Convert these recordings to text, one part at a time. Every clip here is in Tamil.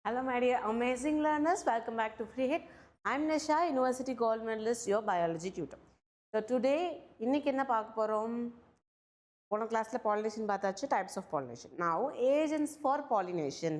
Hello my dear amazing learners, welcome back to Free Hit. I'm Nisha, University Gold Medalist, your biology tutor. So today, இன்னைக்கு என்ன பார்க்க போறோம்? போன கிளாஸ்ல pollination பார்த்தாச்சு, types of pollination. Now, agents for pollination.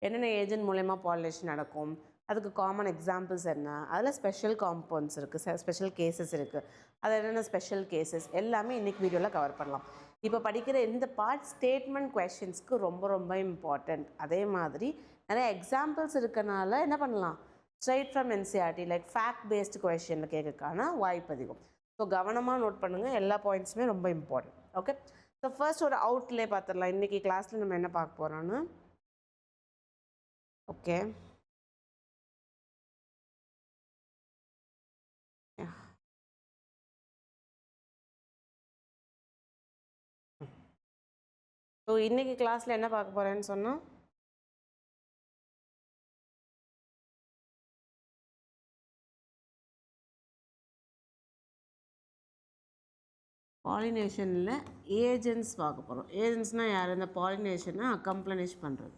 என்னென்ன ஏஜென்ட் மூலமா pollination நடக்கும்? அதுக்கு காமன் எக்ஸாம்பிள்ஸ் என்ன? அதில் ஸ்பெஷல் காம்பவுண்ட்ஸ் இருக்குது, ஸ்பெஷல் கேசஸ் இருக்குது. அது என்னென்ன ஸ்பெஷல் கேசஸ் எல்லாமே இன்னைக்கு வீடியோவில் கவர் பண்ணலாம். இப்போ படிக்கிற இந்த பார்ட் ஸ்டேட்மெண்ட் கொஷின்ஸ்க்கு ரொம்ப ரொம்ப இம்பார்ட்டண்ட். அதே மாதிரி நிறைய எக்ஸாம்பிள்ஸ் இருக்கனால என்ன பண்ணலாம், straight from NCERT like fact based question கேட்கறதுக்கான வாய்ப்பு அதிகம். ஸோ கவனமாக நோட் பண்ணுங்கள், எல்லா பாயிண்ட்ஸுமே ரொம்ப இம்பார்ட்டன்ட். ஓகே, ஸோ ஃபர்ஸ்ட் ஒரு அவுட்லே பார்த்துடலாம். இன்றைக்கி கிளாஸில் நம்ம என்ன பார்க்க போகிறோன்னு. ஓகே, ஸோ இன்றைக்கி கிளாஸில் என்ன பார்க்க போகிறேன்னு சொன்னால், பாலினேஷனில் ஏஜென்ட்ஸ் பார்க்க போகிறோம். ஏஜென்ட்ஸ்னால் யார்? இந்த பாலினேஷனை அக்கம்ப்ளனிஷ் பண்ணுறது.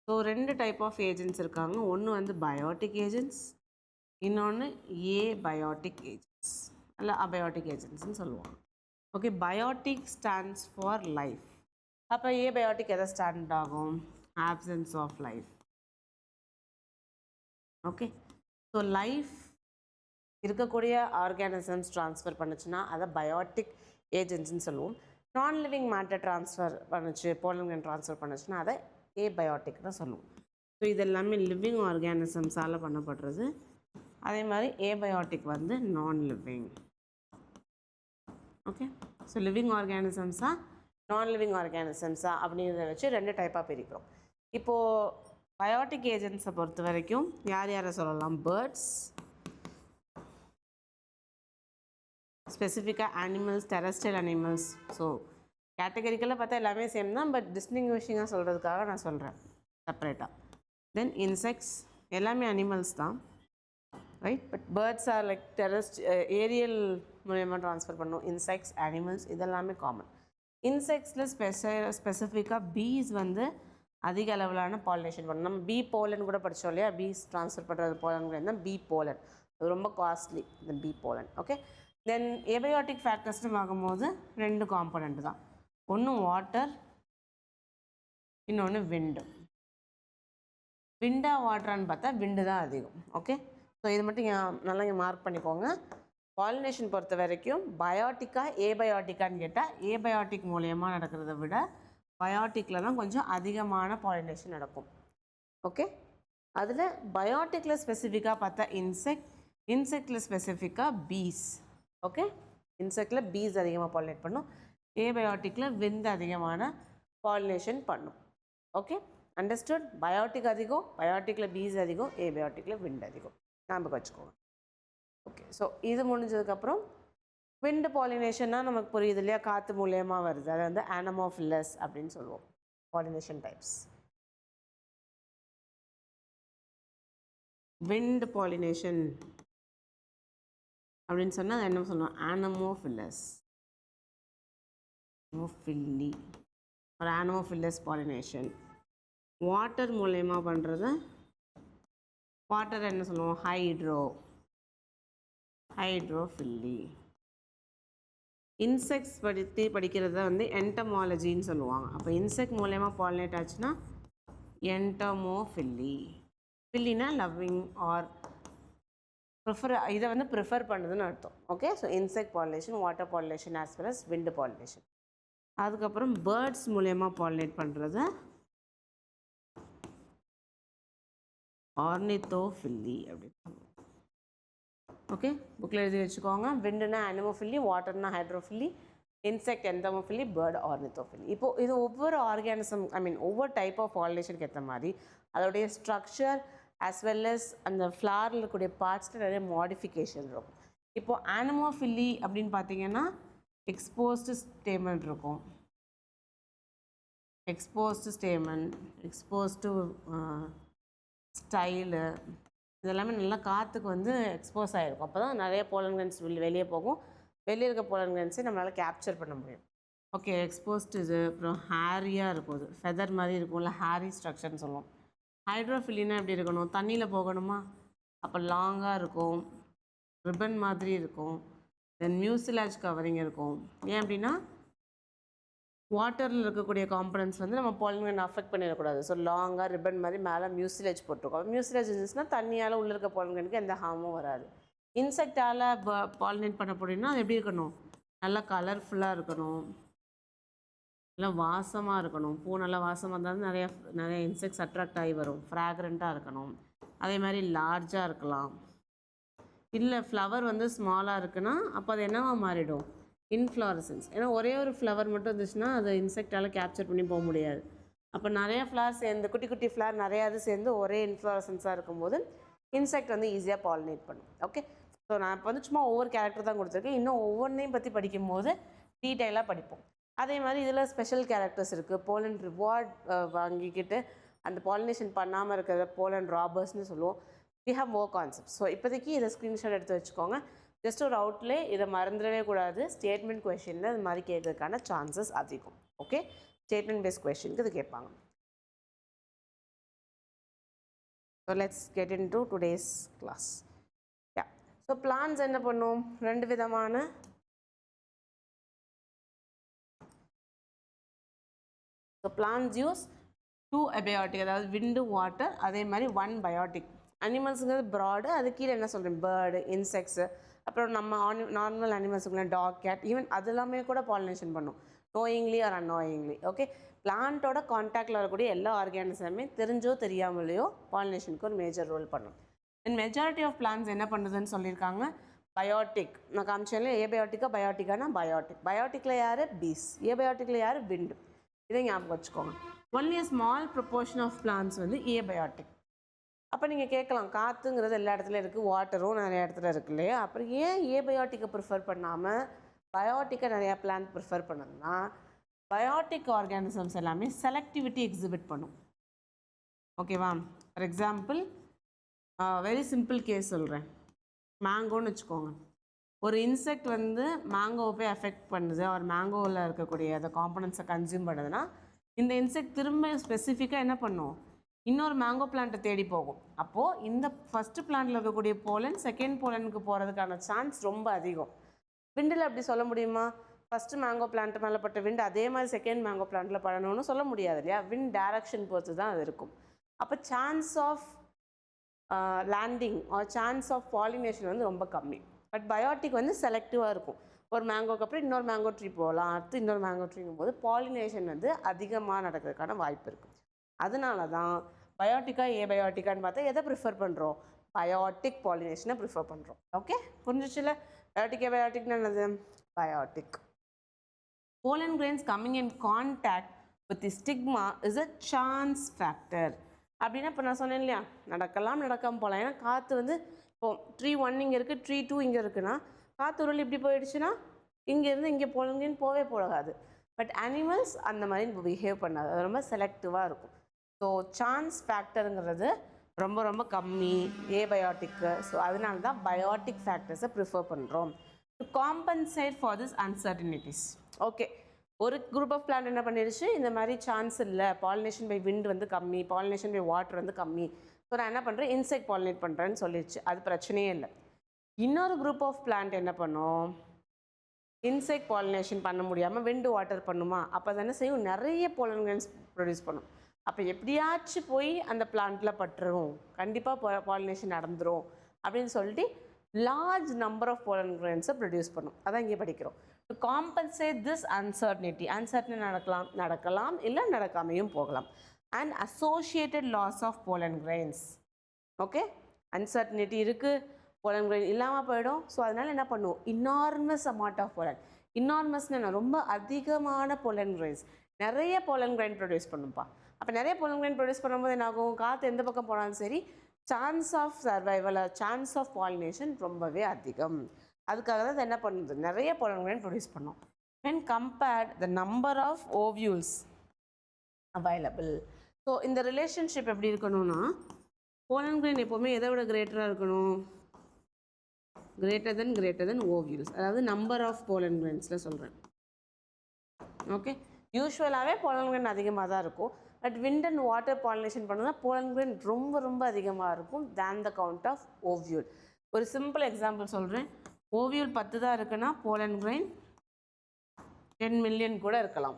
ஸோ ரெண்டு டைப் ஆஃப் ஏஜென்ட்ஸ் இருக்காங்க. ஒன்று வந்து பயோட்டிக் ஏஜென்ட்ஸ், இன்னொன்று ஏபயோட்டிக் ஏஜென்ட்ஸ் அல்ல அபயோட்டிக் ஏஜென்ட்ஸ்னு சொல்லுவாங்க. Okay, biotic stands for life. அப்போ ஏபயோட்டிக் எதை ஸ்டாண்ட் ஆகும்? Absence of life. Okay, so life இருக்கக்கூடிய ஆர்கானிசம்ஸ் ட்ரான்ஸ்ஃபர் பண்ணுச்சுன்னா அதை பயோட்டிக் ஏஜென்ட்ஸ்னு சொல்லுவோம். நான் லிவிங் மேட்டர் ட்ரான்ஸ்ஃபர் பண்ணுச்சு, போலன் ட்ரான்ஸ்ஃபர் பண்ணுச்சுன்னா அதை ஏபயோட்டிக்னு சொல்லுவோம். ஸோ இது எல்லாமே லிவிங் ஆர்கானிசம்ஸால் பண்ணப்படுறது. அதே மாதிரி ஏபயோட்டிக் வந்து non living. Okay, so living ஆர்கானிசம்ஸா நான் லிவிங் ஆர்கானிசம்ஸா அப்படிங்கிறத வச்சு ரெண்டு டைப்பாக பிரிக்கிறோம். இப்போது பயோட்டிக் ஏஜென்ட்ஸை பொறுத்த வரைக்கும் யார் யாரை சொல்லலாம்? பேர்ட்ஸ், ஸ்பெசிஃபிக்காக அனிமல்ஸ், டெரஸ்ட்ரியல் அனிமல்ஸ். ஸோ கேட்டகரிக்கலாக பார்த்தா எல்லாமே சேம் தான், பட் டிஸ்டிங்விஷிங்காக சொல்கிறதுக்காக நான் சொல்கிறேன் செப்பரேட்டாக. தென் இன்செக்ட்ஸ், எல்லாமே அனிமல்ஸ் தான், right? But birds are like aerial மூலயமா ட்ரான்ஸ்ஃபர் பண்ணும். இன்செக்ட்ஸ், அனிமல்ஸ் இதெல்லாமே காமன். இன்செக்ட்ஸில் ஸ்பெசிஃபிக்காக பீஸ் வந்து அதிக அளவிலான பாலினேஷன் பண்ணும். நம்ம பீ போலன் கூட படித்தோம் இல்லையா? பீஸ் ட்ரான்ஸ்ஃபர் பண்ணுறது போலன் தான் பீ போலன். அது ரொம்ப காஸ்ட்லி இந்த பீ போலன். ஓகே, தென் ஏபயோட்டிக் ஃபேக்டர்ஸ்னு பார்க்கும்போது ரெண்டு காம்பனண்ட் தான். ஒன்று வாட்டர், இன்னொன்று விண்டு. விண்டா வாட்டரான்னு பார்த்தா விண்டு தான் அதிகம். ஓகே, ஸோ இது மட்டும் நல்லா இங்கே மார்க் பண்ணிக்கோங்க. பாலினேஷன் பொறுத்த வரைக்கும் பயோட்டிக்கா ஏபயோட்டிக்கான்னு கேட்டால் ஏபயோட்டிக் மூலயமா நடக்கிறத விட பயோட்டிக்கில் தான் கொஞ்சம் அதிகமான பாலினேஷன் நடக்கும். ஓகே, அதில் பயோட்டிக்கில் ஸ்பெசிஃபிக்காக பார்த்தா இன்செக்டில் ஸ்பெசிஃபிக்காக பீஸ். ஓகே, இன்செக்டில் பீஸ் அதிகமாக பாலினேட் பண்ணும், ஏபயோட்டிக்கில் விந்து அதிகமான பாலினேஷன் பண்ணும். Okay, understood? பயோட்டிக் அதிகம், பயோட்டிக்கில் பீஸ் அதிகம், ஏபயோட்டிக்கில் விண்டு அதிகம். ஞாபகம் வச்சுக்கோங்க. ஓகே, ஸோ இது முடிஞ்சதுக்கப்புறம் விண்டு பாலினேஷன்னா நமக்கு புரியுது இல்லையா? காற்று மூலியமாக வருது. அதை வந்து ஆனமோஃபில்லஸ் அப்படின்னு சொல்லுவோம். Pollination types. விண்ட் பாலினேஷன் அப்படின்னு சொன்னால் என்ன சொல்லுவோம்? ஆனமோஃபில்லஸ், ஒரு ஆனமோஃபில்லஸ் பாலினேஷன். வாட்டர் மூலயமா பண்ணுறது வாட்டர் என்ன சொல்லுவோம்? ஹைட்ரோஃபில்லி. இன்செக்ட்ஸ் படிக்கிறத வந்து என்டமாலஜின்னு சொல்லுவாங்க. அப்போ இன்செக்ட் மூலயமா பாலினேட் ஆச்சுன்னா என்டமோஃபில்லி. ஃபில்லினா லவ்விங் ஆர் ப்ரிஃபர், இதை வந்து ப்ரிஃபர் பண்ணுறதுன்னு அர்த்தம். Okay, so insect pollination, water pollination as well as wind pollination. அதுக்கப்புறம் பேர்ட்ஸ் மூலயமா பாலினேட் பண்ணுறது ஆர்னித்தோஃபில்லி அப்படின்னு சொல்லுவோம். ஓகே, புக்கில் எழுதி வச்சுக்கோங்க. விண்டுனா அனிமோஃபில்லி, வாட்டர்னா hydrophily, insect entomophily, bird ornithophily. இப்போது இது ஒவ்வொரு ஆர்கானிசம் ஒவ்வொரு டைப் ஆஃப் பாலினேஷனுக்கு ஏற்ற மாதிரி அதோடைய ஸ்ட்ரக்சர் ஆஸ் வெல் அஸ் அந்த ஃப்ளாரில் இருக்கக்கூடிய பார்ட்ஸில் நிறைய மாடிஃபிகேஷன் இருக்கும். இப்போது ஆனிமோஃபில்லி அப்படின்னு பார்த்தீங்கன்னா எக்ஸ்போஸ்டு ஸ்டேமன் இருக்கும், எக்ஸ்போஸ்டு ஸ்டைலு, இதெல்லாமே நல்லா காற்றுக்கு வந்து எக்ஸ்போஸ் ஆகிருக்கும். அப்போ தான் நிறைய போலன் கிரெயின்ஸ் வெளியே போகும். வெளியே இருக்க போலன் கிரெயின்ஸை நம்மளால் கேப்சர் பண்ண முடியும். ஓகே, எக்ஸ்போஸ்டு இது. அப்புறம் ஹேரியாக இருக்கும், அது ஃபெதர் மாதிரி இருக்கும்ல, ஹேரி ஸ்ட்ரக்சர்னு சொல்லுவோம். ஹைட்ரோஃபிலினா எப்படி இருக்கணும், தண்ணியில் போகணுமா, அப்போ லாங்காக இருக்கும், ரிப்பன் மாதிரி இருக்கும். தென் மியூசிலாஜ் கவரிங் இருக்கும். ஏன் அப்படின்னா வாட்டரில் இருக்கக்கூடிய காம்பனன்ட்ஸ் வந்து நம்ம பாலின் அஃபெக்ட் பண்ணிடக்கூடாது. ஸோ லாங்காக ரிப்பன் மாதிரி மேலே மியூசிலேஜ் போட்டிருக்கோம். மியூசிலேஜ் இருந்துச்சுன்னா தண்ணியால் உள்ளே இருக்க பாலினுக்கு எந்த ஹார்மும் வராது. இன்செக்டால் பாலினேட் பண்ண போனீங்கன்னா அது எப்படி இருக்கணும், நல்லா கலர்ஃபுல்லாக இருக்கணும், நல்லா வாசமாக இருக்கணும். பூ நல்லா வாசமாக இருந்தாலும் நிறைய இன்செக்ட்ஸ் அட்ராக்ட் ஆகி வரும். ஃப்ராக்ரண்ட்டாக இருக்கணும். அதே மாதிரி லார்ஜாக இருக்கலாம். இல்லை ஃப்ளவர் வந்து ஸ்மாலாக இருக்குன்னா அப்போ அது என்னவா மாறிடும், இன்ஃப்ளாரசன்ஸ். ஏன்னா ஒரே ஒரு ஃப்ளவர் மட்டும் இருந்துச்சுன்னா அதை இன்செக்டால் கேப்சர் பண்ணி போக முடியாது. அப்போ நிறைய ஃப்ளவர் சேர்ந்து குட்டி குட்டி ஃப்ளவர் நிறையா இது சேர்ந்து ஒரே இன்ஃப்ளாரசன்ஸாக இருக்கும்போது இன்செக்ட் வந்து ஈஸியாக பாலினேட் பண்ணும். ஓகே, ஸோ நான் இப்போ வந்து சும்மா ஒவ்வொரு கேரக்டர் தான் கொடுத்துருக்கேன். இன்னும் ஒவ்வொன்றையும் பற்றி படிக்கும்போது டீட்டெயிலாக படிப்போம். அதே மாதிரி இதில் ஸ்பெஷல் கேரக்டர்ஸ் இருக்குது. போலன் ரிவார்ட் வாங்கிக்கிட்டு அந்த பாலினேஷன் பண்ணாமல் இருக்கிறத போலன் ராபர்ஸ்னு சொல்லுவோம். we have more concepts. So இப்போதைக்கு இதை ஸ்க்ரீன்ஷாட் எடுத்து வச்சுக்கோங்க. ஜஸ்ட் ஒரு அவுட்லே இதை மறந்துடவே கூடாது. ஸ்டேட்மெண்ட் கொஷினில் இது மாதிரி கேட்கறதுக்கான சான்சஸ் அதிகம். ஓகே, ஸ்டேட்மெண்ட் பேஸ்ட் கொஷினுக்கு இது கேட்பாங்க. So let's get into today's class. Yeah, so plants என்ன பண்ணும், ரெண்டு விதமான ஸோ பிளான்ஸ் யூஸ் 2 abiotic, அதாவது விண்டு வாட்டர், அதே மாதிரி 1 biotic. அனிமல்ஸுங்கிறது ப்ராடு, அது கீழே என்ன சொல்கிறேன், பேர்டு, இன்செக்ட்ஸு, அப்புறம் நம்ம நார்மல் அனிமல்ஸுக்குள்ள டாக், கேட், ஈவன் அது எல்லாமே கூட பாலினேஷன் பண்ணும், நோயிங்லி ஆர் அன்னோயிங்லி. ஓகே, பிளான்ட்டோட கான்டாக்டில் வரக்கூடிய எல்லா ஆர்கானிசமே தெரிஞ்சோ தெரியாமலையோ பாலினேஷனுக்கு ஒரு மேஜர் ரோல் பண்ணும். தென் மெஜாரிட்டி ஆஃப் பிளான்ஸ் என்ன பண்ணுதுன்னு சொல்லியிருக்காங்க, பயோட்டிக். நான் காமிச்சேன்ல ஏபயோட்டிக்கா பயோட்டிக்கானா பயோட்டிக். பயோட்டிக்கில் யார், பீஸ். ஏபயோட்டிக்கில் யார், விண்டு. இதை ஞாபகம் வச்சுக்கோங்க. Only a small proportion of plants வந்து ஏபயோட்டிக். அப்போ நீங்கள் கேட்கலாம், காற்றுங்கிறது எல்லா இடத்துலையும் இருக்குது, வாட்டரும் நிறைய இடத்துல இருக்குது இல்லையா, அப்புறம் ஏன் ஏபயோட்டிக்கை ப்ரிஃபர் பண்ணாமல் பயோட்டிக்கை நிறையா பிளான்ட் ப்ரிஃபர் பண்ணுதுன்னா, பயோட்டிக் ஆர்கானிசம்ஸ் எல்லாமே செலக்டிவிட்டி எக்ஸிபிட் பண்ணும். ஓகேவா, for example very simple case சொல்கிறேன், மேங்கோன்னு வச்சுக்கோங்க. ஒரு இன்செக்ட் வந்து மேங்கோவை போய் அஃபெக்ட் பண்ணுது, ஒரு மேங்கோவில் இருக்கக்கூடிய அந்த காம்பனன்ட்ஸை கன்சியூம் பண்ணுதுன்னா இந்த இன்செக்ட் திரும்ப ஸ்பெசிஃபிக்காக என்ன பண்ணும், இன்னொரு மேங்கோ பிளான்ட்டை தேடி போகும். அப்போது இந்த ஃபஸ்ட்டு பிளான்ட்டில் இருக்கக்கூடிய போலன் செகண்ட் போலனுக்கு போகிறதுக்கான சான்ஸ் ரொம்ப அதிகம். விண்டில் அப்படி சொல்ல முடியுமா, ஃபஸ்ட்டு மேங்கோ பிளான்ட் மேலே பட்ட விண்டு அதே மாதிரி செகண்ட் மேங்கோ பிளான்ட்டில் படணும்னு சொல்ல முடியாது இல்லையா, விண்ட் டைரக்ஷன் பொறுத்து தான் அது இருக்கும். அப்போ chance of landing or chance of pollination வந்து ரொம்ப கம்மி. பட் பயோட்டிக் வந்து செலக்டிவாக இருக்கும். ஒரு மேங்கோக்கு அப்புறம் இன்னொரு மேங்கோ ட்ரீ போகலாம், அடுத்து இன்னொரு மேங்கோ ட்ரீங்கும் போது பாலினேஷன் வந்து அதிகமாக நடக்கிறதுக்கான வாய்ப்பு இருக்குது. அதனால தான் பயோட்டிக்கா ஏபயோட்டிக்கான்னு பார்த்தா எதை ப்ரிஃபர் பண்ணுறோம், பயோட்டிக் பாலினேஷனை ப்ரிஃபர் பண்ணுறோம். ஓகே, புரிஞ்சிச்சுல, பயோட்டிக் ஏபயோட்டிக்னு என்னது, biotic. Pollen grains coming in contact with the stigma is a chance factor. அப்படின்னா இப்போ நான் சொன்னேன் இல்லையா, நடக்காமல் போகலாம். ஏன்னா காற்று வந்து இப்போது ட்ரீ 1 இங்கே இருக்குது, ட்ரீ 2 இங்கே இருக்குன்னா காற்று உருள் இப்படி போயிடுச்சுன்னா இங்கேருந்து இங்கே போலங்கின்னு போகாது. பட் அனிமல்ஸ் அந்த மாதிரி பிஹேவ் பண்ணாது, அது ரொம்ப செலக்டிவாக இருக்கும். ஸோ சான்ஸ் ஃபேக்டருங்கிறது ரொம்ப ரொம்ப கம்மி ஏபயோட்டிக்கு. ஸோ அதனால தான் பயோட்டிக் ஃபேக்டர்ஸை ப்ரிஃபர் பண்ணுறோம் to compensate for this uncertainties. Okay, ஒரு குரூப் ஆஃப் பிளான்ட் என்ன பண்ணிடுச்சு, இந்த மாதிரி சான்ஸ் இல்லை, பாலினேஷன் பை விண்ட் வந்து கம்மி, பாலினேஷன் பை வாட்டர் வந்து கம்மி, ஸோ நான் என்ன பண்ணுறேன், இன்செக்ட் பாலினேட் பண்ணுறேன்னு சொல்லிடுச்சு, அது பிரச்சனையே இல்லை. இன்னொரு குரூப் ஆஃப் பிளான்ட் என்ன பண்ணும், இன்செக்ட் பாலினேஷன் பண்ண முடியாமல் விண்டு வாட்டர் பண்ணுமா, அப்போ தானே செய்யும், நிறைய போலன் கிரெயின்ஸ் ப்ரொடியூஸ் பண்ணும். அப்போ எப்படியாச்சும் போய் அந்த பிளான்ட்டில் பட்டுரும், கண்டிப்பாக பாலினேஷன் நடந்துடும் அப்படின்னு சொல்லிட்டு லார்ஜ் நம்பர் ஆஃப் போலன் கிரெயின்ஸை ப்ரொடியூஸ் பண்ணும். அதான் இங்கே படிக்கிறோம். To compensate this uncertainty, uncertainty நடக்கலாம் இல்லை நடக்காமையும் போகலாம். And associated loss of pollen grains. Okay, uncertainty இருக்குது, போலன் கிரெயின் இல்லாமல் போயிடும். ஸோ அதனால் என்ன பண்ணுவோம், இன்னார்மஸ் அமௌண்ட் ஆஃப் போலன். இன்னார்மஸ்னு என்ன, ரொம்ப அதிகமான போலன் கிரெயின்ஸ், நிறைய போலன் கிரெயின் ப்ரொடியூஸ் பண்ணுப்பா. அப்போ நிறைய போலன் கிரெயின் ப்ரொடியூஸ் பண்ணும்போது என்ன ஆகும், காற்று எந்த பக்கம் போனாலும் சரி chance of survival, chance of pollination ரொம்பவே அதிகம். அதுக்காக தான் என்ன பண்ணுது, நிறைய போலன் கிரெயின் ப்ரொடியூஸ் பண்ணோம். when compared the number of ovules available. So இந்த ரிலேஷன்ஷிப் எப்படி இருக்கணும்னா, போலன் கிரெயின் எப்போவுமே எதை விட கிரேட்டராக இருக்கணும், greater than ovules, அதாவது நம்பர் ஆஃப் போலன் கிரெயின்ஸில் சொல்கிறேன். ஓகே, யூஸ்வலாகவே போலன் கிரெயின் அதிகமாக தான் இருக்கும். But wind and water pollination பண்ணா pollen grain ரொம்ப ரொம்ப அதிகமாக இருக்கும் than the count of ovule. ஒரு சிம்பிள் எக்ஸாம்பிள் சொல்கிறேன். ஓவியூல் 10 தான் இருக்குன்னா pollen grain 10 million கூட இருக்கலாம்.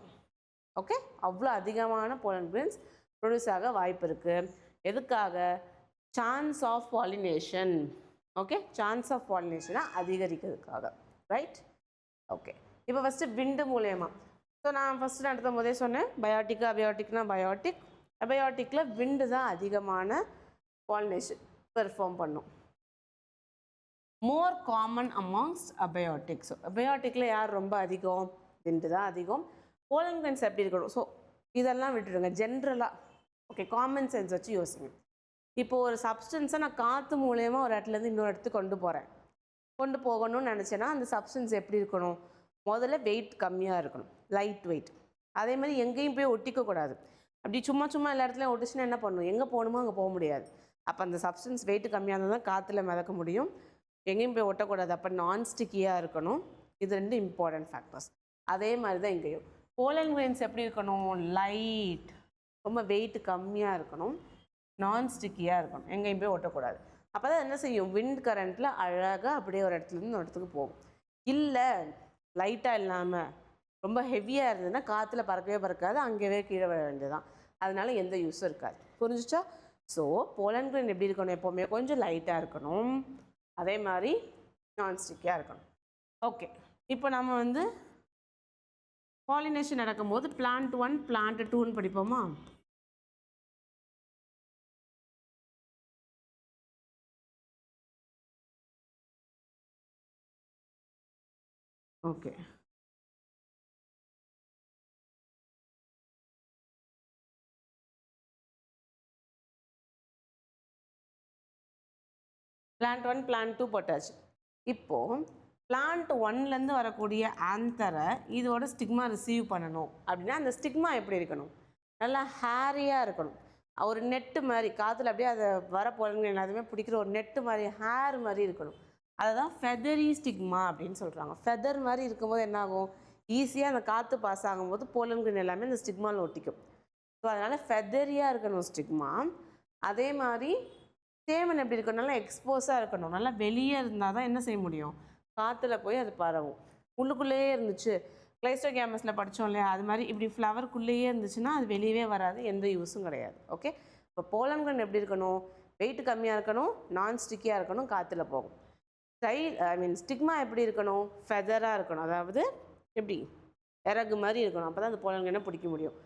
ஓகே, அவ்வளோ அதிகமான pollen grains ப்ரொடியூஸ் ஆக வாய்ப்பு இருக்குது. எதுக்காக? Chance of pollination. Okay, chance of பாலினேஷனை அதிகரிக்கிறதுக்காக. ரைட்? ஓகே, இப்போ ஃபஸ்ட்டு விண்டு மூலயமா. ஸோ நான் ஃபஸ்ட்டு நடத்தும் போதே சொன்னேன், பயோட்டிக் அபயோட்டிக்னா பயோட்டிக். அபயோட்டிக்கில் விண்டு தான் அதிகமான பாலினேஷன் பெர்ஃபார்ம் பண்ணும். மோர் காமன் அமாங்ஸ்ட் அபயோட்டிக்ஸ். அபயோட்டிக்கில் யார் ரொம்ப அதிகம்? விண்டு தான் அதிகம். pollen grains எப்படி இருக்கணும்? ஸோ இதெல்லாம் விட்டுடுங்க. ஜென்ரலாக ஓகே, காமன் சென்ஸ் வச்சு யோசிங்க. இப்போது ஒரு சப்ஸ்டன்ஸை நான் காற்று மூலயமா ஒரு இடத்துலேருந்து இன்னொரு இடத்துக்கு கொண்டு போகணும்னு நினச்சேன்னா அந்த சப்ஸ்டன்ஸ் எப்படி இருக்கணும்? முதல்ல வெயிட் கம்மியாக இருக்கணும், லைட் வெயிட். அதே மாதிரி எங்கேயும் போய் ஒட்டிக்கக்கூடாது. அப்படி சும்மா எல்லா இடத்துலையும் ஒட்டிச்சுன்னா என்ன பண்ணணும்? எங்கே போகணுமோ அங்கே போக முடியாது. அப்போ அந்த சப்ஸ்டன்ஸ் வெயிட் கம்மியாக இருந்தால் தான் காற்றுல மிதக்க முடியும். எங்கேயும் போய் ஒட்டக்கூடாது. அப்போ நான்ஸ்டிக்கியாக இருக்கணும். இது 2 இம்பார்ட்டன்ட் ஃபேக்டர்ஸ். அதே மாதிரி தான் இங்கேயும் pollen grains எப்படி இருக்கணும்? லைட், ரொம்ப வெயிட் கம்மியாக இருக்கணும், நான்ஸ்டிக்கியாக இருக்கணும், எங்கேயும் போய் ஒட்டக்கூடாது. அப்போ தான் என்ன செய்யும்? விண்ட் கரண்ட்டில் அழகாக அப்படியே ஒரு இடத்துலேருந்து இன்னொரு இடத்துக்கு போகும். இல்லை லைட்டாக இல்லாமல் ரொம்ப ஹெவியாக இருந்ததுன்னா காற்றுல பறக்கவே பறக்காது, அங்கேயே கீழே விழ வேண்டியதுதான். அதனால எந்த யூஸும் இருக்காது. புரிஞ்சிச்சா? ஸோ pollen grain எப்படி இருக்கணும்? எப்போவுமே கொஞ்சம் லைட்டாக இருக்கணும், அதே மாதிரி நான்ஸ்டிக்கியாக இருக்கணும். ஓகே, இப்போ நம்ம பாலினேஷன் நடக்கும்போது பிளான்ட் 1 பிளான்ட் 2ன்னு படிப்போமா? ஓகே, பிளான்ட் 1 பிளான்ட் 2 போட்டாச்சு. இப்போது பிளான்ட் 1லேருந்து வரக்கூடிய ஆந்தரை இதோட ஸ்டிக்மா ரிசீவ் பண்ணணும் அப்படின்னா அந்த ஸ்டிக்மா எப்படி இருக்கணும்? நல்லா ஹேரியாக இருக்கணும். ஒரு நெட்டு மாதிரி காற்றுல அப்படியே அதை வர pollen எல்லாத்தையுமே பிடிக்கிற ஒரு நெட்டு மாதிரி ஹேர் மாதிரி இருக்கணும். அதை தான் ஃபெதரி ஸ்டிக்மா அப்படின்னு சொல்கிறாங்க. ஃபெதர் மாதிரி இருக்கும்போது என்னாகும்? ஈஸியாக அந்த காற்று பாஸ் ஆகும்போது pollen grain எல்லாமே அந்த ஸ்டிக்மாவில் ஒட்டிக்கும். ஸோ அதனால் ஃபெதரியாக இருக்கணும் ஸ்டிக்மா. அதே மாதிரி ஸ்டேமன் எப்படி இருக்கணும்? நல்லா எக்ஸ்போஸாக இருக்கணும். நல்லா வெளியே இருந்தால் தான் என்ன செய்ய முடியும்? காற்றுல போய் அது பரவும். உள்ளுக்குள்ளேயே இருந்துச்சு, கிளைஸ்டோகேமஸில் படித்தோம் இல்லையா, அது மாதிரி இப்படி ஃப்ளவருக்குள்ளேயே இருந்துச்சுன்னா அது வெளியவே வராது, எந்த யூஸும் கிடையாது. ஓகே, இப்போ pollen grain எப்படி இருக்கணும்? வெயிட் கம்மியாக இருக்கணும், நான்ஸ்டிக்கியாக இருக்கணும், காற்றுல போகும். ஸ்டிக்மா எப்படி இருக்கணும்? ஃபெதராக இருக்கணும், அதாவது எப்படி இறகு மாதிரி இருக்கணும். அப்போ தான் அந்த pollen grain பிடிக்க முடியும்.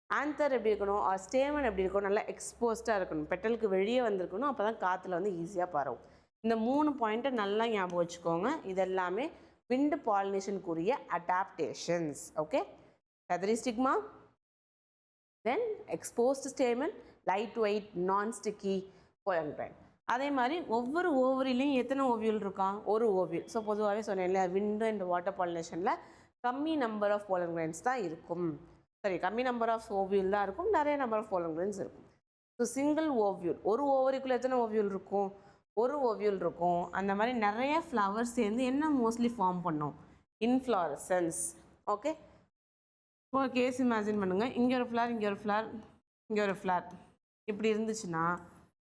ஆந்தர் எப்படி இருக்கணும்? ஸ்டேமன் எப்படி இருக்கணும்? நல்லா எக்ஸ்போஸ்டாக இருக்கணும், பெட்டலுக்கு வெளியே வந்திருக்கணும். அப்போ தான் காற்றுல ஈஸியாக பரவும். இந்த 3 பாயிண்ட்டை நல்லா ஞாபகம் வச்சுக்கோங்க. இதெல்லாமே விண்டு பாலினேஷனுக்குரிய adaptations. Okay, feathery stigma, then exposed stamen, light weight, nonsticky pollen grain. அதே மாதிரி ஒவ்வொரு ஓவரிலையும் எத்தனை ஓவியல் இருக்கா? ஒரு ஓவியல். ஸோ பொதுவாகவே சொன்னேன் இல்லையா, விண்டு அண்ட் வாட்டர் பாலினேஷனில் கம்மி நம்பர் ஆஃப் pollen grains தான் இருக்கும். சரி, கம்மி நம்பர் ஆஃப் ஓவியல் தான் இருக்கும், நிறைய நம்பர் ஆஃப் pollen grains இருக்கும். ஸோ சிங்கிள் ஓவியல், ஒரு ஓவரிக்குள்ளே எத்தனை ஓவியல் இருக்கும்? ஒரு ஓவியல் இருக்கும். அந்த மாதிரி நிறைய ஃப்ளவர்ஸ் சேர்ந்து என்ன மோஸ்ட்லி ஃபார்ம் பண்ணும்? இன்ஃப்ளாரசன்ஸ். ஓகே, இப்போ கேஸ் இமேஜின் பண்ணுங்கள். இங்கே ஒரு ஃப்ளார், இங்கே ஒரு ஃப்ளார், இங்கே ஒரு ஃப்ளார் இப்படி இருந்துச்சுன்னா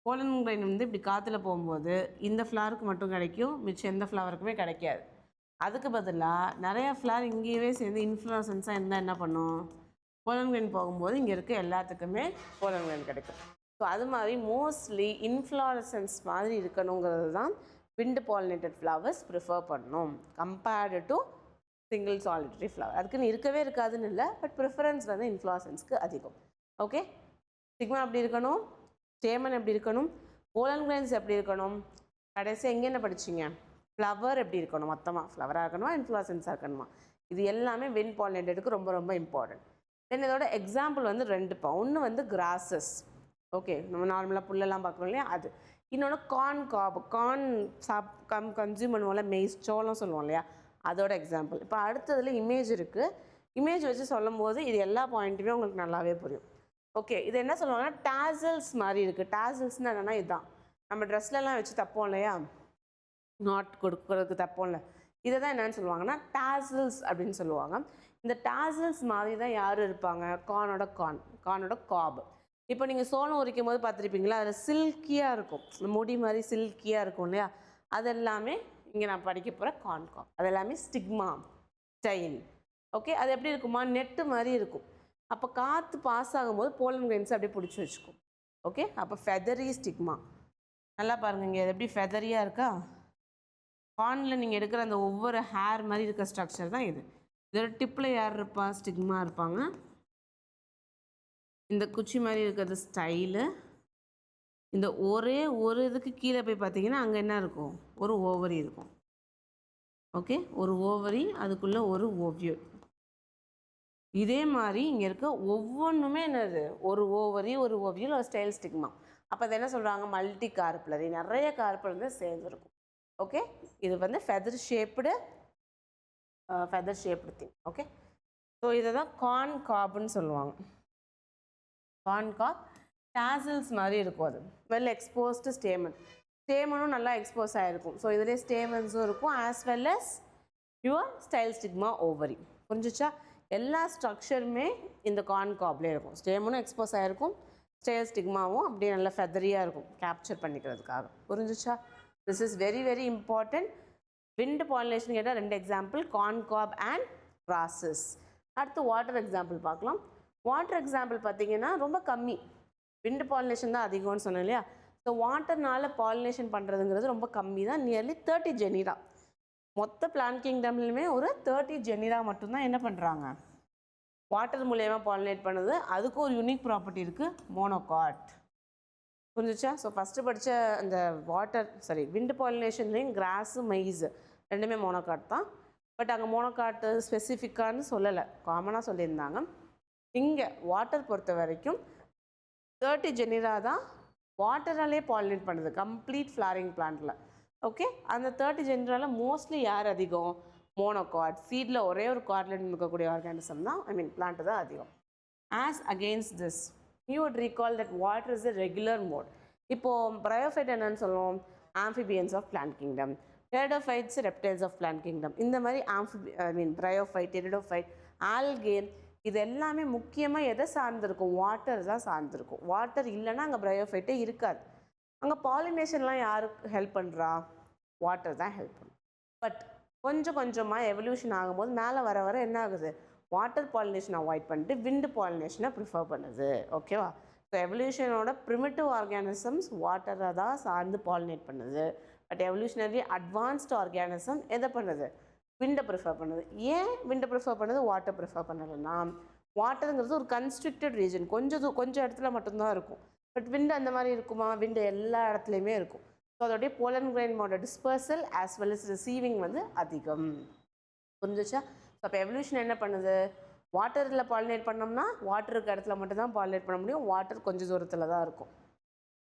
pollen grain இப்படி காற்றுல போகும்போது இந்த ஃப்ளவருக்கு மட்டும் கிடைக்கும், மிச்சம் எந்த ஃப்ளவருக்குமே கிடைக்காது. அதுக்கு பதிலாக நிறைய ஃப்ளவர் இங்கேயே சேர்ந்து இன்ஃப்ளோரசன்ஸாக இருந்தால் என்ன பண்ணும்? pollen grain போகும்போது இங்கே இருக்க எல்லாத்துக்குமே pollen grain கிடைக்கும். ஸோ அது மாதிரி மோஸ்ட்லி இன்ஃப்ளோரசன்ஸ் மாதிரி இருக்கணுங்கிறது தான் விண்டு பாலினேட்டட் ஃப்ளவர்ஸ் ப்ரிஃபர் பண்ணணும் compared to single solitary flower. அதுக்குன்னு இருக்கவே இருக்காதுன்னு இல்லை, பட் ப்ரிஃபரன்ஸ் இன்ஃப்ளோரசன்ஸ்க்கு அதிகம். ஓகே, ஸ்டிக்மா எப்படி இருக்கணும்? ஸ்டேமன் எப்படி இருக்கணும்? pollen grains எப்படி இருக்கணும்? கடைசி எங்கே என்ன படிச்சிங்க? ஃப்ளவர் எப்படி இருக்கணும்? மொத்தமாக ஃப்ளவராக இருக்கணுமா, இன்ஃப்ளோரசன்ஸாக இருக்கணுமா? இது எல்லாமே விண்ட் பாலினேட்டடுக்கு ரொம்ப ரொம்ப இம்பார்ட்டன்ட். தென் இதோட எக்ஸாம்பிள் 2 ஒன்று கிராஸஸ். ஓகே, நம்ம நார்மலாக புல்லெல்லாம் பார்க்குறோம் இல்லையா, அது. இன்னொன்று கார்ன் கன்சியூம் பண்ணுவோம்ல, மெய்ஸ், சோளம் சொல்லுவோம் இல்லையா, அதோட எக்ஸாம்பிள். இப்போ அடுத்ததில் இமேஜ் இருக்குது. இமேஜ் வச்சு சொல்லும் போது இது எல்லா பாயிண்ட்டுமே உங்களுக்கு நல்லாவே புரியும். ஓகே, இது என்ன சொல்லுவாங்கன்னா டாசல்ஸ் மாதிரி இருக்குது. டாசல்ஸ்னால் என்னென்னா இதுதான் நம்ம ட்ரெஸ்லலாம் வச்சு தப்போம் இல்லையா, நாட் கொடுக்குறதுக்கு தப்போம்ல, இதை தான் என்னென்னு சொல்லுவாங்கன்னா டாசல்ஸ் அப்படின்னு சொல்லுவாங்க. இந்த டாசல்ஸ் மாதிரி தான் யார் இருப்பாங்க, கார்னோட காப். இப்போ நீங்கள் சோளம் உரிக்கும் போது பார்த்துருப்பீங்களா, அதில் சில்கியாக இருக்கும், முடி மாதிரி சில்கியாக இருக்கும் இல்லையா, அதெல்லாமே இங்கே நான் படிக்க போகிற கார்ன் காப். அது எல்லாமே ஸ்டிக்மா ஸ்டைல். ஓகே, அது எப்படி இருக்குமா, நெட்டு மாதிரி இருக்கும். அப்போ காற்று பாஸ் ஆகும்போது போலன் கிரெயின்ஸ் அப்படியே பிடிச்சி வச்சுக்கும். ஓகே, அப்போ ஃபெதரி ஸ்டிக்மா. நல்லா பாருங்க, இங்கே எப்படி ஃபெதரியாக இருக்கா. கார்னில் நீங்கள் எடுக்கிற அந்த ஒவ்வொரு ஹேர் மாதிரி இருக்க ஸ்ட்ரக்சர் தான் இது. இதோட டிப்பில் யார் இருப்பா, ஸ்டிக்மா இருப்பாங்க. இந்த குச்சி மாதிரி இருக்கிறது ஸ்டைலு. இந்த ஒரே ஒரு இதுக்கு கீழே போய் பார்த்தீங்கன்னா அங்கே என்ன இருக்கும், ஒரு ஓவரி இருக்கும். ஓகே, ஒரு ஓவரி, அதுக்குள்ளே ஒரு ஓவியூல். இதே மாதிரி இங்கே இருக்க ஒவ்வொன்றுமே என்னது, ஒரு ஓவரி, ஒரு ஓவியூல், ஒரு ஸ்டைல் ஸ்டிக்மா. அப்போ அதை என்ன சொல்கிறாங்க, மல்டி கார்புலரி, நிறைய கார்புலரி சேர்ந்துருக்கும். ஓகே, இது வந்து feather shaped thing. Okay, so இதை தான் கார்ன் காப்னு சொல்லுவாங்க. கார்ன் காப் டாசல்ஸ் மாதிரி இருக்கும். அது வெல் எக்ஸ்போஸ்டு ஸ்டேமனும் நல்லா எக்ஸ்போஸ் ஆகிருக்கும். ஸோ இதிலே ஸ்டேமன்ஸும் இருக்கும், as well as your style stigma ovary. புரிஞ்சிச்சா, எல்லா ஸ்ட்ரக்சருமே இந்த கார்ன் காப்லேயே இருக்கும். ஸ்டேமனும் எக்ஸ்போஸ் ஆகிருக்கும், ஸ்டைல் ஸ்டிக்மாவும் அப்படியே நல்லா ஃபெதரியாக இருக்கும் கேப்சர் பண்ணிக்கிறதுக்காக. புரிஞ்சிச்சா, this is very very important. Wind pollination கேட்டால் 2 example, corn cob and grasses. அடுத்து வாட்டர் எக்ஸாம்பிள் பார்க்கலாம். வாட்டர் எக்ஸாம்பிள் பார்த்தீங்கன்னா ரொம்ப கம்மி, விண்ட் பாலினேஷன் தான் அதிகம்னு சொன்னேன் இல்லையா. ஸோ வாட்டர்னால பாலினேஷன் பண்ணுறதுங்கிறது ரொம்ப கம்மி தான், நியர்லி 30 ஜெனிரா. மொத்த பிளான்ட் கிங்டம்லையுமே ஒரு 30 ஜெனிரா மட்டும்தான் என்ன பண்ணுறாங்க, வாட்டர் மூலயமா பாலினேட் பண்ணுது. அதுக்கும் ஒரு யூனிக் ப்ராப்பர்ட்டி இருக்குது, மோனோகாட். புரிஞ்சிச்சா. ஸோ ஃபஸ்ட்டு படித்த அந்த விண்ட் பாலினேஷன்லேயும் கிராஸு மைஸ் ரெண்டுமே மோனோகாட் தான். பட் அங்கே மோனோகாட்டு ஸ்பெசிஃபிக்கான்னு சொல்லலை, காமனாக சொல்லியிருந்தாங்க. இங்கே வாட்டர் பொறுத்த வரைக்கும் 30 ஜெனிரா தான் வாட்டராலே பாலினேட் பண்ணுது கம்ப்ளீட் ஃப்ளாரிங் பிளான்ட்டில். ஓகே, அந்த 30 ஜெனிராவில் மோஸ்ட்லி யார் அதிகம், மோனோகாட். சீடில் ஒரே ஒரு கார்ட்லெட் இருக்கக்கூடிய ஆர்கானிசம் தான், பிளான்ட் தான் அதிகம். As against this you would recall that water is a regular mode. இப்போது bryophyte என்னன்னு சொல்லுவோம், amphibians of plant kingdom, pteridophytes reptiles of plant kingdom. இந்த மாதிரி bryophyte, pteridophyte, algae இது எல்லாமே முக்கியமாக எதை சார்ந்திருக்கும், வாட்டர் தான் சார்ந்திருக்கும். வாட்டர் இல்லைன்னா அங்கே bryophyte இருக்காது. அங்கே பாலினேஷன்லாம் யாருக்கு ஹெல்ப் பண்ணுறா, வாட்டர் தான் ஹெல்ப் பண்ணும். பட் கொஞ்சம் கொஞ்சமாக எவல்யூஷன் ஆகும்போது மேலே வர வர என்ன ஆகுது, வாட்டர் பாலினேஷன் அவாய்ட் பண்ணிட்டு விண்டு பாலினேஷனை ப்ரிஃபர் பண்ணுது. ஓகேவா. ஸோ எவல்யூஷனோட ப்ரிமிட்டிவ் ஆர்கானிசம்ஸ் வாட்டரை தான் சார்ந்து பாலினேட் பண்ணுது. பட் எவல்யூஷனரி அட்வான்ஸ்டு ஆர்கானிசம் எதை பண்ணுது, விண்டை ப்ரிஃபர் பண்ணுது. ஏன் விண்டை ப்ரிஃபர் பண்ணுது, வாட்டர் ப்ரிஃபர் பண்ணலைன்னா, வாட்டருங்கிறது ஒரு கன்ஸ்ட்ரிக்டட் ரீஜன், கொஞ்சம் இடத்துல மட்டும்தான் இருக்கும். பட் விண்டு அந்த மாதிரி இருக்குமா, விண்டு எல்லா இடத்துலையுமே இருக்கும். ஸோ அதோடைய போலன் கிரெயினோட dispersal as well as receiving வந்து அதிகம். புரிஞ்சிச்சா. ஸோ அப்போ எவல்யூஷன் என்ன பண்ணுது, வாட்டரில் பாலினேட் பண்ணோம்னா வாட்டர் இருக்க இடத்துல மட்டும்தான் பாலினேட் பண்ண முடியும். வாட்டர் கொஞ்சம் தூரத்தில் தான் இருக்கும்.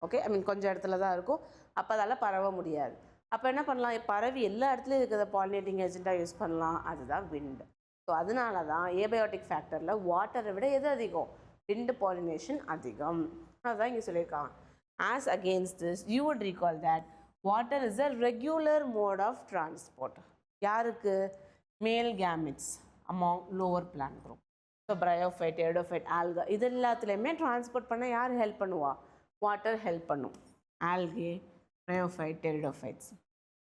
ஓகே, கொஞ்சம் இடத்துல தான் இருக்கும். அப்போ அதால் பரவ முடியாது. அப்போ என்ன பண்ணலாம், பரவி எல்லா இடத்துலையும் இருக்கிறத பாலினேட்டிங் ஏஜென்ட்டாக யூஸ் பண்ணலாம், அதுதான் விண்டு. ஸோ அதனால தான் ஏபயோட்டிக் ஃபேக்டரில் வாட்டரை விட எது அதிகம், விண்டு பாலினேஷன் அதிகம். அதுதான் இங்கே சொல்லியிருக்காங்க. As against this you would recall that water is a regular mode of transport. யாருக்கு, male gametes among lower plant group. So bryophyte, pteridophyte, alga இது எல்லாத்துலேயுமே டிரான்ஸ்போர்ட் பண்ண யார் ஹெல்ப் பண்ணுவா, வாட்டர் ஹெல்ப் பண்ணும். algae, bryophyte, pteridophytes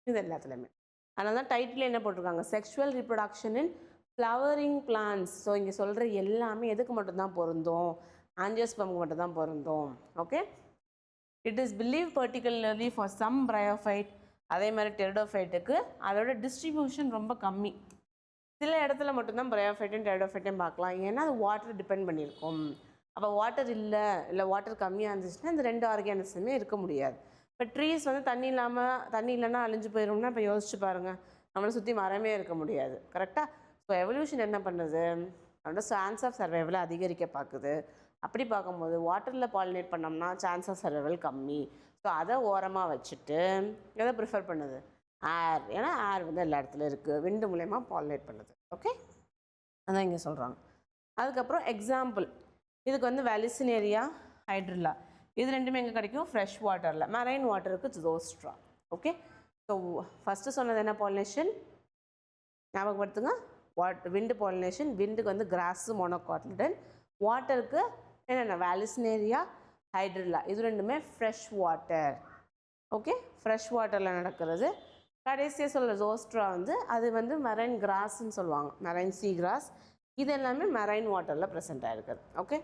இது எல்லாத்துலேயுமே. அதனால தான் டைட்டில் என்ன போட்டிருக்காங்க, sexual reproduction in flowering plants. So இங்கே சொல்கிற எல்லாமே எதுக்கு மட்டும்தான் பொருந்தும், ஆஞ்சியோஸ்பர்முக்கு மட்டும்தான் பொருந்தும். Okay, it is believe particularly for some bryophyte. அதே மாதிரி டெரிடோஃபைட்டுக்கு அதோட டிஸ்ட்ரிபியூஷன் ரொம்ப கம்மி. சில இடத்துல மட்டும்தான் bryophyte டெரிடோஃபைட்டையும் பார்க்கலாம், ஏன்னா அது வாட்டர் டிபெண்ட் பண்ணியிருக்கும். அப்போ வாட்டர் இல்லை வாட்டர் கம்மியாக இருந்துச்சுன்னா இந்த 2 ஆர்கானிசமே இருக்க முடியாது. இப்போ ட்ரீஸ் வந்து தண்ணி இல்லைன்னா அழிஞ்சு போயிடும்னா இப்போ யோசிச்சு பாருங்கள், நம்மளை சுற்றி மரமே இருக்க முடியாது. கரெக்டாக. ஸோ எவல்யூஷன் என்ன பண்ணுது, அதோட சான்ஸ் ஆஃப் சர்வைவலை அதிகரிக்க பார்க்குது. அப்படி பார்க்கும்போது வாட்டரில் பாலினேட் பண்ணோம்னா சான்ஸ் ஆஃப் சர்வைவல் கம்மி. ஸோ அதை ஓரமாக வச்சுட்டு எதை ப்ரிஃபர் பண்ணுது, ஏர். ஏன்னா ஏர் வந்து எல்லா இடத்துலையும் இருக்குது, விண்டு மூலயமா பாலினேட் பண்ணுது. ஓகே, அதான் இங்கே சொல்கிறாங்க. அதுக்கப்புறம் எக்ஸாம்பிள் இதுக்கு வந்து வெலிசினேரியா, ஹைட்ரில்லா இது ரெண்டுமே எங்கே கிடைக்கும், ஃப்ரெஷ் வாட்டரில். மெரைன் வாட்டருக்கு ஜோஸ்ட்ரா. ஓகே, ஸோ ஃபஸ்ட்டு சொன்னது என்ன, பாலினேஷன் ஞாபகப்படுத்துங்க, wind pollination, windக்கு வந்து grass monocotyledon, waterக்கு என்னென்ன Vallisneria, hydrilla, இது ரெண்டுமே fresh water. ஓகே, ஃப்ரெஷ் வாட்டரில் நடக்கிறது. கடைசியாக சொல்கிற ஜோஸ்ட்ரா வந்து அது வந்து மெரைன் கிராஸ்ன்னு சொல்லுவாங்க, மெரைன் சீ கிராஸ். இது எல்லாமே மெரைன் வாட்டரில் ப்ரெசென்ட் ஆகிருக்குது. ஓகே,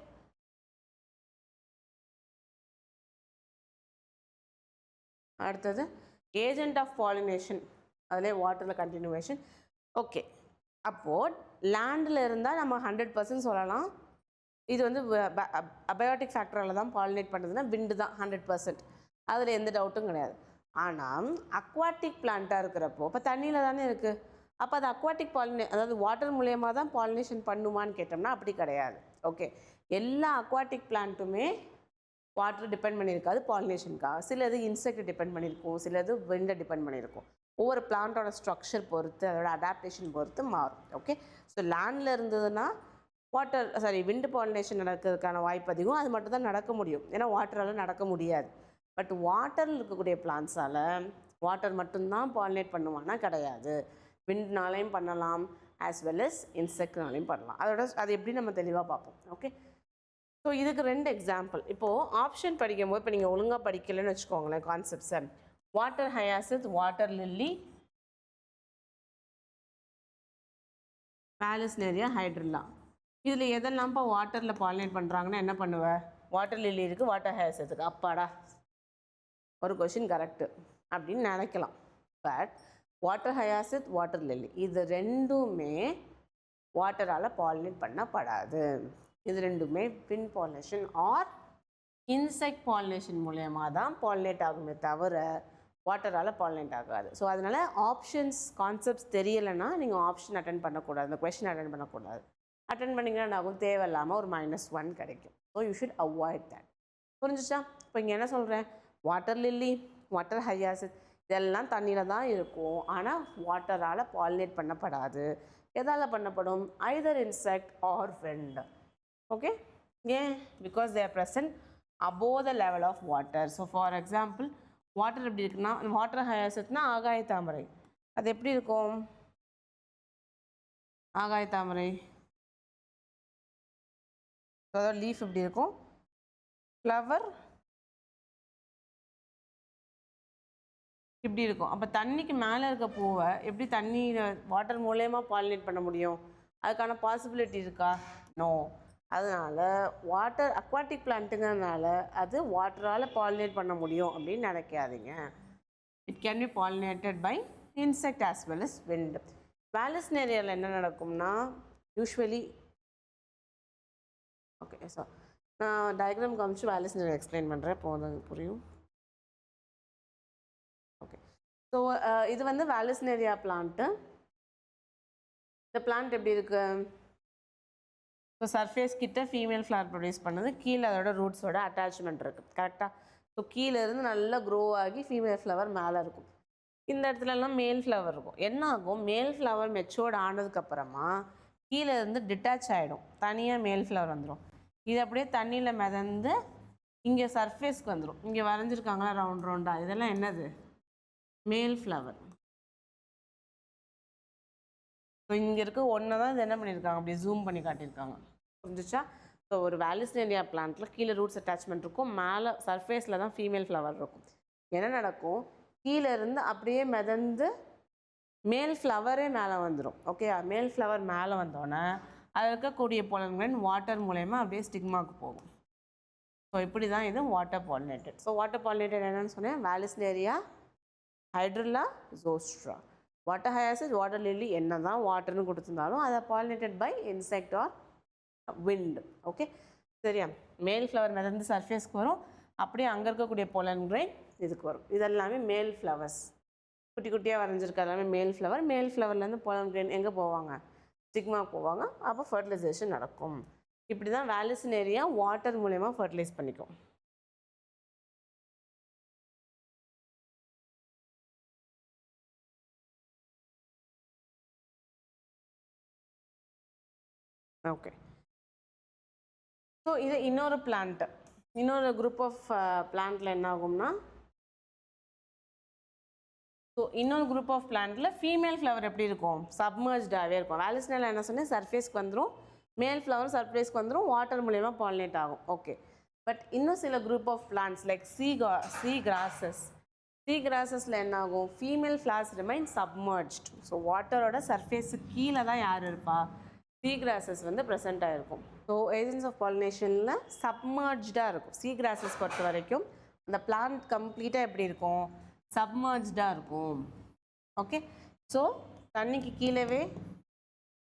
அடுத்தது ஏஜென்ட் ஆஃப் பாலினேஷன், அதிலே வாட்டரில் கண்டினியூவேஷன். ஓகே, அப்போது லேண்டில் இருந்தால் நம்ம 100% சொல்லலாம். இது வந்து அபயோட்டிக் ஃபேக்டரால் தான் பாலினேட் பண்ணுறதுன்னா விண்டு தான் 100%, அதில் எந்த டவுட்டும் கிடையாது. ஆனால் அக்வாட்டிக் பிளான்ட்டாக இருக்கிறப்போ இப்போ தண்ணியில் தானே இருக்குது, அப்போ அது அக்வாட்டிக் அதாவது வாட்டர் மூலியமாக தான் பாலினேஷன் பண்ணுமான்னு கேட்டோம்னா அப்படி கிடையாது. ஓகே, எல்லா அக்வாட்டிக் பிளான்ட்டுமே வாட்டர் டிபெண்ட் பண்ணியிருக்காது பாலினேஷனுக்காக. சிலது இன்செக்ட் டிபெண்ட் பண்ணியிருக்கும், சிலது விண்டை டிபெண்ட் பண்ணியிருக்கும். ஒவ்வொரு பிளான்ட்டோட ஸ்ட்ரக்சர் பொறுத்து, அதோட அடாப்டேஷன் பொறுத்து மாறும். ஓகே, ஸோ லேண்டில் இருந்ததுன்னா விண்டு பாலினேஷன் நடக்கிறதுக்கான வாய்ப்பு அதிகம். அது மட்டும் தான் நடக்க முடியும், ஏன்னா வாட்டரால் நடக்க முடியாது. பட் வாட்டரில் இருக்கக்கூடிய பிளான்ஸால் வாட்டர் மட்டும்தான் பாலினேட் பண்ணுவானா கிடையாது, விண்ட்னாலையும் பண்ணலாம், ஆஸ் வெல் அஸ் இன்செக்ட்னாலையும் பண்ணலாம். அது எப்படி நம்ம தெளிவாக பார்ப்போம். ஓகே, ஸோ இதுக்கு 2 எக்ஸாம்பிள். இப்போது ஆப்ஷன் படிக்கும்போது இப்போ நீங்கள் ஒழுங்காக படிக்கலைன்னு வச்சுக்கோங்களேன் கான்செப்ட்ஸை. Water hyacinth, water lily, Vallisneria, hydrilla, இதில் எதெல்லாம்ப்பா வாட்டரில் பாலினேட் பண்ணுறாங்கன்னா என்ன பண்ணுவேன்? வாட்டர் லில்லி இருக்குது, வாட்டர் ஹயாசித்துக்கு, அப்பாடா ஒரு கொஷின் கரெக்டு அப்படின்னு நினைக்கலாம். But water hyacinth, water lily இது ரெண்டுமே வாட்டரால் பாலினேட் பண்ணப்படாது. இது ரெண்டுமே wind pollination or insect pollination மூலயமா தான் பாலினேட் ஆகுமே தவிர வாட்டரால் பாலினேட் ஆகாது. ஸோ அதனால் ஆப்ஷன்ஸ் கான்செப்ட்ஸ் தெரியலைன்னா நீங்கள் ஆப்ஷன் அட்டன் பண்ணக்கூடாது, இந்த கொஷின் அட்டன் பண்ணக்கூடாது. அட்டன் பண்ணிங்கன்னா ஆகும் தேவையில்லாமல் ஒரு -1 கிடைக்கும். So you should avoid that. புரிஞ்சிச்சா? இப்போ இங்கே என்ன சொல்கிறேன், வாட்டர் லில்லி, வாட்டர் ஹயாசித் இதெல்லாம் தண்ணியில் தான் இருக்கும், ஆனால் வாட்டரால் பாலினேட் பண்ணப்படாது. எதால் பண்ணப்படும்? Either insect or wind. Okay, ஏன்? Because they are present above the level of water. So for example water எப்படி இருக்குன்னா, வாட்டர் ஹயாசித்னா ஆகாய தாமரை, அது எப்படி இருக்கும்? ஆகாய தாமரை அதோட லீஃப் எப்படி இருக்கும்? ஃப்ளவர் இப்படி இருக்கும். அப்போ தண்ணிக்கு மேலே இருக்க பூவை எப்படி தண்ணியில் வாட்டர் மூலயமா பாலினேட் பண்ண முடியும்? அதுக்கான பாசிபிலிட்டி இருக்கா? நோ. அதனால் வாட்டர் அக்வாட்டிக் பிளான்ட்டுங்கிறதுனால அது வாட்டரால் பாலினேட் பண்ண முடியும் அப்படின்னு நினைக்காதீங்க. It can be pollinated by insect as well as wind. Vallisneriaவில் என்ன நடக்கும்னா யூஸ்வலி, ஓகே சார் நான் டயக்ராம் காமிச்சு Vallisneria எக்ஸ்பிளைன் பண்ணுறேன், போதும் புரியும். ஓகே, ஸோ இது வந்து Vallisneria பிளான்ட்டு. இந்த பிளான்ட் எப்படி இருக்கு? ஸோ சர்ஃபேஸ் கிட்ட ஃபீமேல் ஃப்ளவர் ப்ரொடியூஸ் பண்ணுது, கீழே அதோட ரூட்ஸோட அட்டாச்மெண்ட் இருக்குது, கரெக்டாக? ஸோ கீழே இருந்து நல்லா க்ரோ ஆகி ஃபீமேல் ஃப்ளவர் மேலே இருக்கும். இந்த இடத்துலலாம் மேல் ஃப்ளவர் இருக்கும். என்ன ஆகும்? மேல் ஃப்ளவர் மெச்சோர்ட் ஆனதுக்கப்புறமா கீழே இருந்து டிட்டாச் ஆகிடும், தனியாக மேல் ஃப்ளவர் வந்துடும். இது அப்படியே தண்ணியில் மிதந்து இங்கே சர்ஃபேஸ்க்கு வந்துடும். இங்கே வரைஞ்சிருக்காங்களா ரவுண்ட் ரவுண்டாக, இதெல்லாம் என்னது? மேல் ஃப்ளவர். ஸோ இங்கே இருக்க ஒன்று தான் இது என்ன பண்ணியிருக்காங்க, அப்படி ஜூம் பண்ணி காட்டியிருக்காங்க. புரிஞ்சிச்சா? ஸோ ஒரு Vallisneria பிளான்ட்டில் கீழே ரூட்ஸ் அட்டாச்மெண்ட் இருக்கும், மேலே சர்ஃபேஸில் தான் ஃபீமேல் ஃப்ளவர் இருக்கும். என்ன நடக்கும்? கீழே இருந்து அப்படியே மிதந்து மேல் ஃப்ளவரே மேலே வந்துடும். ஓகே, மேல் ஃப்ளவர் மேலே வந்தோடனே அதில் இருக்கக்கூடிய பொலன்கிரைன் வாட்டர் மூலயமா அப்படியே ஸ்டிக்மாவுக்கு போகும். ஸோ இப்படி தான் இது water pollinated. So water pollinated என்னென்னு சொன்னேன்? Vallisneria, hydrilla, zoostra. Water hyacinth, water lily என்ன தான் வாட்டர்னு கொடுத்துருந்தாலும் அதை pollinated by insect or wind. Okay, சரியா? மேல் ஃப்ளவர் மிதந்து சர்ஃபேஸ்க்கு வரும், அப்படியே அங்கே இருக்கக்கூடிய பொலன் கிரைன் இதுக்கு வரும். இதெல்லாமே மேல் ஃப்ளவர்ஸ், குட்டி குட்டியாக வரைஞ்சிருக்க எல்லாமே மேல் ஃப்ளவர். மேல் ஃப்ளவர்லேருந்து பொலன் கிரைன் எங்கே போவாங்க? ஸ்டிக்மா போவாங்க. அப்போ ஃபர்டிலைசேஷன் நடக்கும். இப்படி தான் Vallisneria வாட்டர் மூலயமா ஃபர்டிலைஸ் பண்ணிக்கும். ஓகே, ஸோ இது இன்னொரு பிளான்ட்டு, இன்னொரு குரூப் ஆஃப் பிளான்ட்டில் என்ன ஆகும்னா ஸோ இன்னொரு குரூப் ஆஃப் பிளான்ட்டில் ஃபீமேல் ஃப்ளவர் எப்படி இருக்கும், சப்மர்ஜ்டாகவே இருக்கும். வேலஸ்னேலா என்ன சொன்னேன், சர்ஃபேஸ்க்கு வந்துடும். மேல் ஃப்ளவர் சர்ஃபேஸ்க்கு வந்துடும், வாட்டர் மூலயமா பாலினேட் ஆகும். ஓகே, பட் இன்னும் சில குரூப் ஆஃப் பிளான்ட்ஸ் லைக் சீ கிராஸஸில் என்ன ஆகும், female flowers remain submerged. So வாட்டரோட சர்ஃபேஸுக்கு கீழே தான் யார் இருப்பா, சீ கிராஸஸ் வந்து ப்ரெசென்ட் ஆகிருக்கும். ஸோ ஏஜென்ட்ஸ் ஆஃப் பாலினேஷனில் சப்மர்ஜ்டாக இருக்கும். சீ கிராஸஸ் பொறுத்த வரைக்கும் அந்த பிளான்ட் கம்ப்ளீட்டாக எப்படி இருக்கும், சப்மர்ஜ்டாக இருக்கும். ஓகே, ஸோ தண்ணிக்கு கீழவே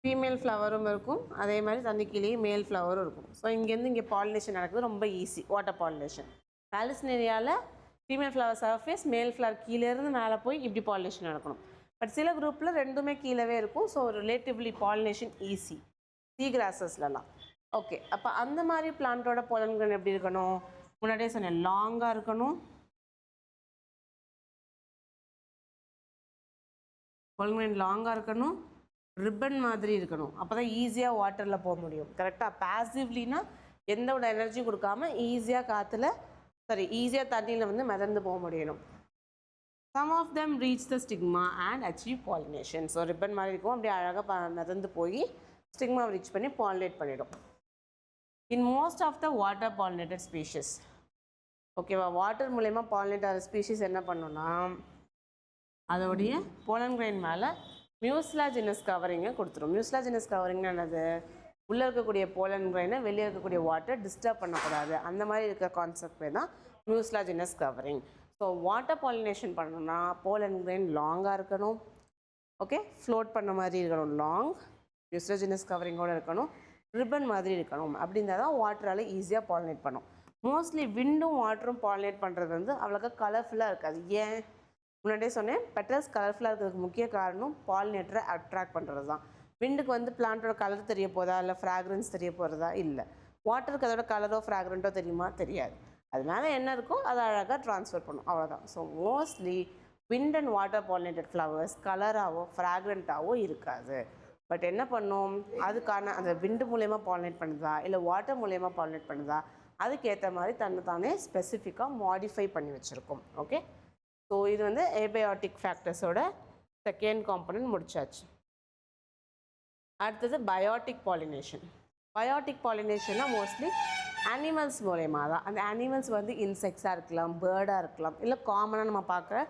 ஃபீமேல் ஃப்ளவரும் இருக்கும், அதே மாதிரி தண்ணி கீழேயே மேல் ஃப்ளவரும் இருக்கும். ஸோ இங்கேருந்து இங்கே பாலினேஷன் நடக்குது, ரொம்ப ஈஸி வாட்டர் பாலினேஷன். வேலஸ்னேரியாவில் female flower surface, male flower கீழேருந்து மேலே போய் இப்படி பாலினேஷன் நடக்கணும். பட் சில குரூப்பில் ரெண்டுமே கீழவே இருக்கும். ஸோ ரிலேட்டிவ்லி பாலினேஷன் ஈஸி சீ கிராஸஸ்லலாம். ஓகே, அப்போ அந்த மாதிரி பிளான்ட்டோட பொலன்கள் எப்படி இருக்கணும், முன்னாடியே சொன்னேன், லாங்காக இருக்கணும். பொலன் லாங்காக இருக்கணும், ரிப்பன் மாதிரி இருக்கணும். அப்போ தான் ஈஸியாக வாட்டரில் போக முடியும். கரெக்டாக பேசிவ்லினா எந்த ஒரு எனர்ஜி கொடுக்காம ஈஸியாக காற்றுல ஈஸியாக தண்ணியில் வந்து மிதந்து போக முடியணும். Some of them reach the stigma and achieve pollination. So ribbon மாதிரி இருக்கும், அப்படியே அழகாக மிதந்து போய் ஸ்டிக்மா ரீச் பண்ணி பாலினேட் பண்ணிடும். In most of the water pollinated species, ஓகேவா, வாட்டர் மூலயமா பாலினேட் ஆகிற ஸ்பீஷிஸ் என்ன பண்ணோன்னா அதோடைய போலன் கிரைன் மேலே மியூசிலாஜினஸ் கவரிங்கை கொடுத்துரும். மியூசிலாஜினஸ் கவரிங்னா என்னது, உள்ளே இருக்கக்கூடிய போலன் கிரைனை வெளியே இருக்கக்கூடிய வாட்டர் டிஸ்டர்ப் பண்ணக்கூடாது, அந்த மாதிரி இருக்கிற கான்செப்ட் பேர் தான் மியூசிலாஜினஸ் கவரிங். ஸோ வாட்டர் பாலினேஷன் பண்ணணும்னா போலன் கிரைன் லாங்காக இருக்கணும். ஓகே, ஃப்ளோட் பண்ண மாதிரி இருக்கணும், லாங் மியூசிலாஜினஸ் கவரிங்கோடு இருக்கணும், ரிப்பன் மாதிரி இருக்கணும். அப்படின்னா தான் வாட்டரால் ஈஸியாக பாலினேட் பண்ணும். மோஸ்ட்லி விண்டும் வாட்டரும் பாலினேட் பண்ணுறது வந்து அவ்வளோக்கா கலர்ஃபுல்லாக இருக்காது. ஏன், முன்னாடியே சொன்னேன், பெட்டல்ஸ் கலர்ஃபுல்லாக இருக்கிறதுக்கு முக்கிய காரணம் பாலினேட்டரை அட்ராக்ட் பண்ணுறது தான். விண்டுக்கு வந்து பிளான்ட்டோட கலர் தெரிய போதா, இல்லை ஃப்ராக்ரன்ஸ் தெரிய போகிறதா, இல்லை. வாட்டருக்கு அதோட கலரோ ஃப்ராக்ரண்ட்டோ தெரியுமா, தெரியாது. அதனால என்ன இருக்கோ அதை அழகாக ட்ரான்ஸ்ஃபர் பண்ணும், அவ்வளோதான். So mostly wind and water pollinated flowers கலராகவோ ஃப்ராக்ரண்ட்டாகவோ இருக்காது. பட் என்ன பண்ணும், அதுக்கான அந்த விண்டு மூலயமா பாலினேட் பண்ணுதா இல்லை வாட்டர் மூலயமா பாலினேட் பண்ணுதா, அதுக்கேற்ற மாதிரி தானே ஸ்பெசிஃபிக்காக மாடிஃபை பண்ணி வச்சுருக்கோம். ஓகே, ஸோ இது வந்து ஏபயாட்டிக் ஃபேக்டர்ஸோட செகண்ட் காம்பனன்ட் முடிச்சாச்சு. அடுத்தது பயோட்டிக் பாலினேஷன். பயோட்டிக் பாலினேஷன்னா மோஸ்ட்லி அனிமல்ஸ் மூலயமா தான். அந்த அனிமல்ஸ் வந்து இன்செக்ட்ஸாக இருக்கலாம், பேர்டாக இருக்கலாம், இல்லை காமனாக நம்ம பார்க்குற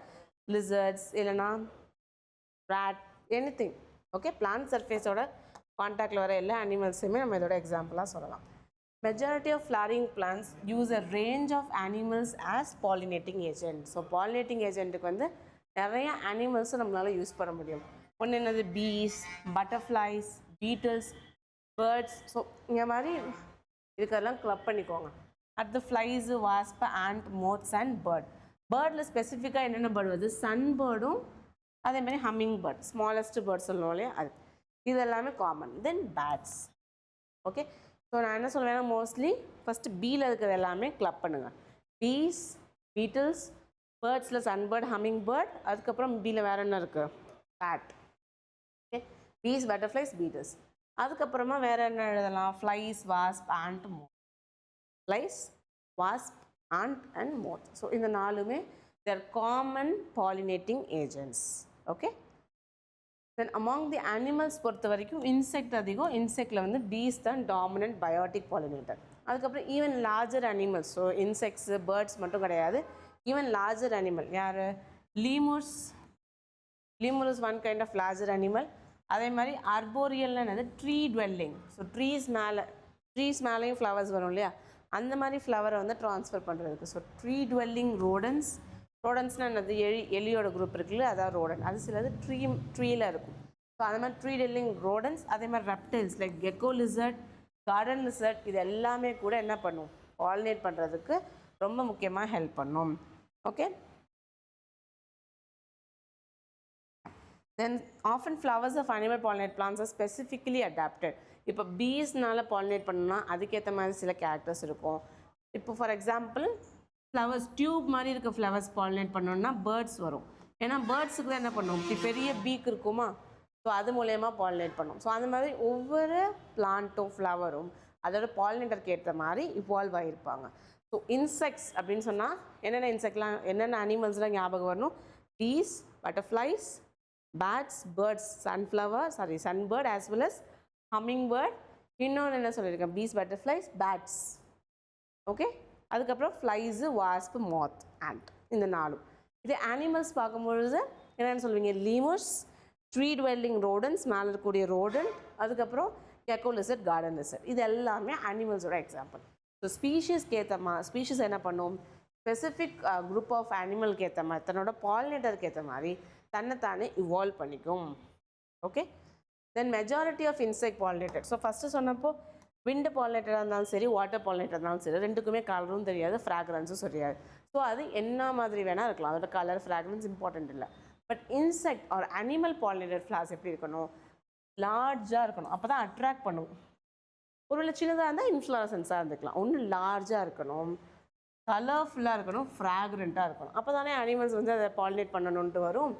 லிசர்ட்ஸ், இல்லைனா rat, எனிதிங். ஓகே, பிளான்ட் சர்ஃபேஸோட கான்டாக்டில் வர எல்லா அனிமல்ஸுமே நம்ம இதோட எக்ஸாம்பிளாக சொல்லலாம். Majority of flowering plants use a range of animals as pollinating agent. So pollinating ஏஜென்ட்டுக்கு வந்து நிறைய அனிமல்ஸும் நம்மளால் யூஸ் பண்ண முடியும். ஒன்று என்னது, bees, butterflies, beetles, birds. So இந்த மாதிரி இதுக்கெல்லாம் கிளப் பண்ணிக்கோங்க. அடுத்து flies, wasp, ant, moths and bird. பேர்டில் ஸ்பெசிஃபிக்காக என்னென்ன பேர்டு வருது, சன் பேர்டும் அதேமாதிரி ஹம்மிங் பேர்ட், ஸ்மாலஸ்ட் பேர்ட் சொல்லுவோம் இல்லையா, அது. இது எல்லாமே காமன். தென் பேட்ஸ். ஓகே, ஸோ நான் என்ன சொல்லுவேன்னா மோஸ்ட்லி ஃபஸ்ட்டு பீயில் இருக்கிறது எல்லாமே கிளப் பண்ணுங்கள். பீஸ், பீட்டில்ஸ், பேர்ட்ஸில் சன்பேர்ட், ஹம்மிங் பேர்ட், அதுக்கப்புறம் பீயில் வேறு என்ன இருக்குது, bat. Okay, bees, butterflies, beetles. அதுக்கப்புறமா வேறு என்ன எழுதலாம், flies, wasp, ant, moth. Flies, wasp, ant and moth. So இந்த நாலுமே their common pollinating agents. Okay, then among the animals பொறுத்த வரைக்கும் இன்செக்ட் அதிகம். இன்செக்டில் வந்து பீஸ் தான் டாமினன்ட் பயோட்டிக் பாலினேட்டர். அதுக்கப்புறம் even larger animals, so insects, birds மட்டும் கிடையாது, ஈவன் லார்ஜர் அனிமல் யார், லீமூர்ஸ். லீமூர் is one kind of larger animal. அதே மாதிரி ஆர்போரியல்னு என்னது, ட்ரீ டுவெல்லிங். ஸோ ட்ரீஸ் மேலேயும் ஃப்ளவர்ஸ் வரும் இல்லையா, அந்த மாதிரி ஃப்ளவரை வந்து ட்ரான்ஸ்ஃபர் பண்ணுறதுக்கு. So tree dwelling rodents. ரோடன்ஸ்னால் என்னது, எலியோட குரூப் இருக்குல்ல, அதாவது ரோடன். அது சிலது ட்ரீயில் இருக்கும். ஸோ அந்த மாதிரி ட்ரீ டெல்லிங் ரோடன்ஸ். அதே மாதிரி reptiles like gecko lizard, garden lizard, இது எல்லாமே கூட என்ன பண்ணும், பாலினேட் பண்ணுறதுக்கு ரொம்ப முக்கியமாக ஹெல்ப் பண்ணும். Okay, then often flowers of animal pollinate plants are specifically adapted. இப்போ பீஸ்னால் பாலினேட் பண்ணணும்னா அதுக்கேற்ற மாதிரி சில கேரக்டர்ஸ் இருக்கும். இப்போ ஃபார் எக்ஸாம்பிள் ஃப்ளவர்ஸ், டியூப் மாதிரி இருக்க ஃப்ளவர்ஸ் பாலினேட் பண்ணோன்னா பேர்ட்ஸ் வரும். ஏன்னா பேர்ட்ஸுக்கு தான் என்ன பண்ணும், இப்படி பெரிய பீக் இருக்குமா, ஸோ அது மூலயமா பாலினேட் பண்ணும். ஸோ அந்த மாதிரி ஒவ்வொரு பிளான்ட்டும் ஃப்ளவரும் அதோட பாலினேட்டருக்கு ஏற்ற மாதிரி இவால்வ் ஆகியிருப்பாங்க. ஸோ இன்செக்ட்ஸ் அப்படின்னு சொன்னால் என்னென்ன இன்செக்ட்லாம், என்னென்ன அனிமல்ஸ்லாம் ஞாபகம் வரணும், bees, butterflies, bats, birds, sunbird as well as hummingbird. இன்னொன்று என்ன சொல்லியிருக்கேன், bees, butterflies, bats. ஓகே, அதுக்கப்புறம் ஃப்ளைஸ், வாஸ்ப், மாத், ஆண்ட். இந்த 4. இது அனிமல்ஸ் பார்க்கும்பொழுது என்னென்னு சொல்லுவீங்க, லீமர்ஸ், ட்ரீ டுவெல்லிங் ரோடன்ஸ், மேலே இருக்கக்கூடிய ரோடன்ட், அதுக்கப்புறம் கெக்கோ லிசர்ட், கார்டன் லிசர்ட். இது எல்லாமே அனிமல்ஸோட எக்ஸாம்பிள். ஸோ ஸ்பீஷீஸ்க்கு ஏற்ற ஸ்பீஷீஸ் என்ன பண்ணும், ஸ்பெசிஃபிக் குரூப் ஆஃப் அனிமலுக்கு ஏற்ற மாதிரி, தன்னோட பாலினேட்டருக்கு ஏற்ற மாதிரி தன்னைத்தானே இவால்வ் பண்ணிக்கும். Okay, then majority of insect pollinator. So first சொன்னப்போ விண்டு பாலினேட்டராக இருந்தாலும் சரி, வாட்டர் பாலினேட்டர் இருந்தாலும் சரி, ரெண்டுக்குமே கலரும் தெரியாது, ஃப்ராக்ரன்ஸும் தெரியாது. ஸோ அது என்ன மாதிரி வேணால் இருக்கலாம், அதோட கலர் ஃப்ராக்ரன்ஸ் இம்பார்ட்டன்ட் இல்லை. But insect or animal pollinator flowers எப்படி இருக்கணும், லார்ஜாக இருக்கணும். அப்போ தான் அட்ராக்ட் பண்ணுவோம். ஒருவேளை சின்னதாக இருந்தால் இன்ஃப்ளாரசன்ஸாக இருந்துக்கலாம். ஒன்று லார்ஜாக இருக்கணும், கலர்ஃபுல்லாக இருக்கணும், ஃப்ராக்ரண்ட்டாக இருக்கணும். அப்போ தானே அனிமல்ஸ் வந்து அதை பாலினேட் பண்ணணுன்ட்டு வரும்.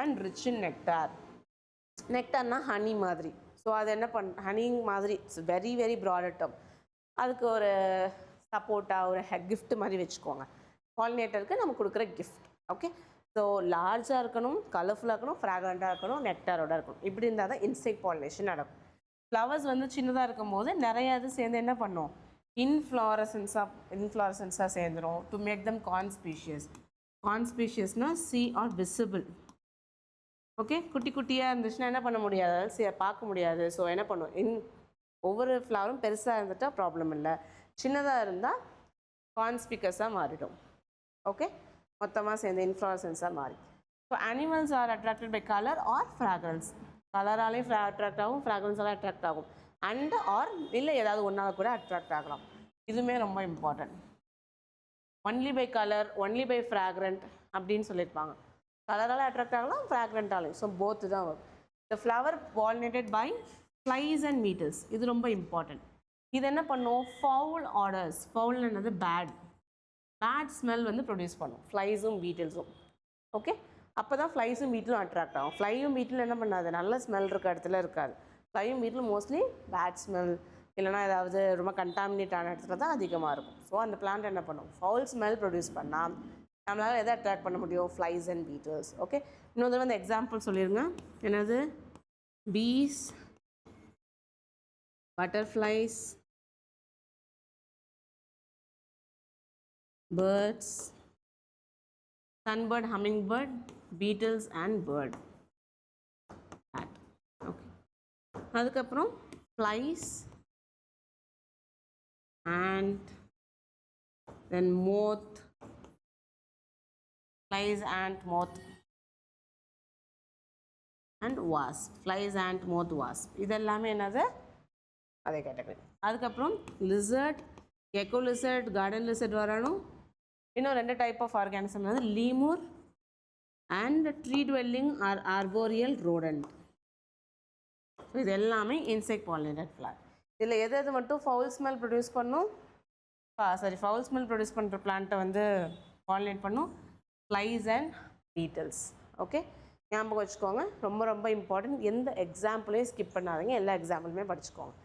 And rich in nectar. நெக்டார்னா ஹனி மாதிரி. ஸோ அது என்ன ஹனி மாதிரி, it's very very broader term. அதுக்கு ஒரு சப்போர்ட்டாக ஒரு கிஃப்ட் மாதிரி வச்சுக்கோங்க. பாலினேட்டருக்கு நம்ம கொடுக்குற கிஃப்ட். ஓகே, ஸோ லார்ஜாக இருக்கணும், கலர்ஃபுல்லாக இருக்கணும், ஃப்ராக்ரண்ட்டாக இருக்கணும், நெக்டாரோட இருக்கணும். இப்படி இருந்தால் தான் இன்செக்ட் பாலினேஷன் நடக்கும். ஃப்ளவர்ஸ் வந்து சின்னதாக இருக்கும் போது நிறைய இது சேர்ந்து என்ன பண்ணும், இன்ஃப்ளாரசன்ஸாக சேர்ந்துடும் டு மேக் தம் கான்ஸ்பீஷியஸ். கான்ஸ்பீஷியஸ்னால் சி ஆர் விசிபிள். ஓகே, குட்டி குட்டியாக இருந்துச்சுன்னா என்ன பண்ண முடியாது, பார்க்க முடியாது. ஸோ என்ன பண்ணும், ஒவ்வொரு ஃப்ளவரும் பெருசாக இருந்துட்டால் ப்ராப்ளம் இல்லை, சின்னதாக இருந்தால் கான்ஸ்பிகஸாக மாறிடும். ஓகே, மொத்தமாக சேர்ந்து இன்ஃப்ளாரசன்ஸாக மாறி. So animals are attracted by colour or fragrance. கலராலேயும் அட்ராக்ட் ஆகும், ஃப்ராக்ரன்ஸாலும் அட்ராக்ட் ஆகும். அண்ட் ஆர் இல்லை ஏதாவது ஒன்றால் கூட அட்ராக்ட் ஆகலாம். இதுவுமே ரொம்ப important. Only by colour, only by fragrant அப்படின்னு சொல்லியிருப்பாங்க. கலரால் அட்ராக்ட் ஆகலாம், ஃப்ராக்ரண்ட்டாலையும். ஸோ போத்து தான் வரும். The flower pollinated by flies and beetles. இது ரொம்ப இம்பார்ட்டன்ட். இது என்ன பண்ணும், ஃபவுல் ஆர்டர்ஸ். ஃபவுல் என்னது, பேட் ஸ்மெல் வந்து ப்ரொடியூஸ் பண்ணும் ஃப்ளைஸும் பீட்டில்ஸும். ஓகே, அப்போ தான் ஃப்ளைஸும் பீட்டிலும் அட்ராக்ட் ஆகும். ஃப்ளையும் பீட்டில் என்ன பண்ணாது, நல்ல ஸ்மெல் இருக்க இடத்துல இருக்காது. ஃப்ளையும் பீட்டிலும் மோஸ்ட்லி பேட் ஸ்மெல் இல்லைனா ஏதாவது ரொம்ப கண்டாமினேட் ஆன இடத்துல தான் அதிகமாக இருக்கும். ஸோ அந்த பிளான்ட் என்ன பண்ணும், ஃபவுல் ஸ்மெல் ப்ரொடியூஸ் பண்ணால் நம்மளால் எதை அட்ராக்ட் பண்ண முடியும், ஃப்ளைஸ் அண்ட் பீட்டில்ஸ். ஓகே, இன்னொரு தடவை அந்த எக்ஸாம்பிள் சொல்லிடுங்க. என்னது, piece, butterflies, birds, sunbird, hummingbird, beetles and bird. Okay, அதுக்கப்புறம் flies and then moth, flies and moth and wasp. Flies and moth, wasp. இதெல்லாமே என்னது, அதே கேட்டகரி. அதுக்கப்புறம் lizard, gecko lizard, garden lizard வரணும். இன்னும் 2 டைப் ஆஃப் ஆர்கானிசம் வந்து lemur and tree dwelling or arboreal rodent. இது எல்லாமே இன்செக்ட் பாலினேட்டட் ஃப்ளவர். இதில் எது மட்டும் ஃபவுல் ஸ்மெல் ப்ரொடியூஸ் பண்ணும், ஃபவுல் ஸ்மெல் ப்ரொடியூஸ் பண்ணுற பிளான்ட்டை வந்து பாலினேட் பண்ணும், ஃப்ளைஸ் அண்ட் பீட்டில்ஸ். ஓகே, ஞாபகம் வச்சுக்கோங்க, ரொம்ப ரொம்ப இம்பார்ட்டன்ட். எந்த எக்ஸாம்பிளையும் ஸ்கிப் பண்ணாதீங்க, எல்லா எக்ஸாம்பிளுமே படிச்சுக்கோங்க.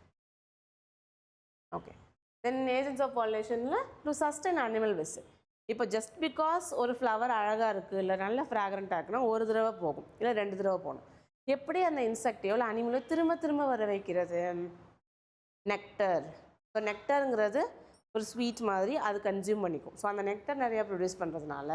ஓகே, தென் ஏஜென்ட்ஸ் ஆஃப் பாலினேஷனில் டு சஸ்டைன் அனிமல் விசிட். இப்போ ஜஸ்ட் பிகாஸ் ஒரு ஃப்ளவர் அழகாக இருக்குது இல்லை நல்ல ஃப்ராக்ரண்ட்டாக இருக்குன்னா ஒரு தடவை போகும், இல்லை 2 தடவை போகணும். எப்படி அந்த இன்செக்டையோ இல்லை அனிமலோ திரும்ப திரும்ப வர வைக்கிறது, நெக்டர். ஸோ நெக்டருங்கிறது ஒரு ஸ்வீட் மாதிரி, அது கன்சியூம் பண்ணிக்கும். ஸோ அந்த நெக்டர் நிறையா ப்ரொடியூஸ் பண்ணுறதுனால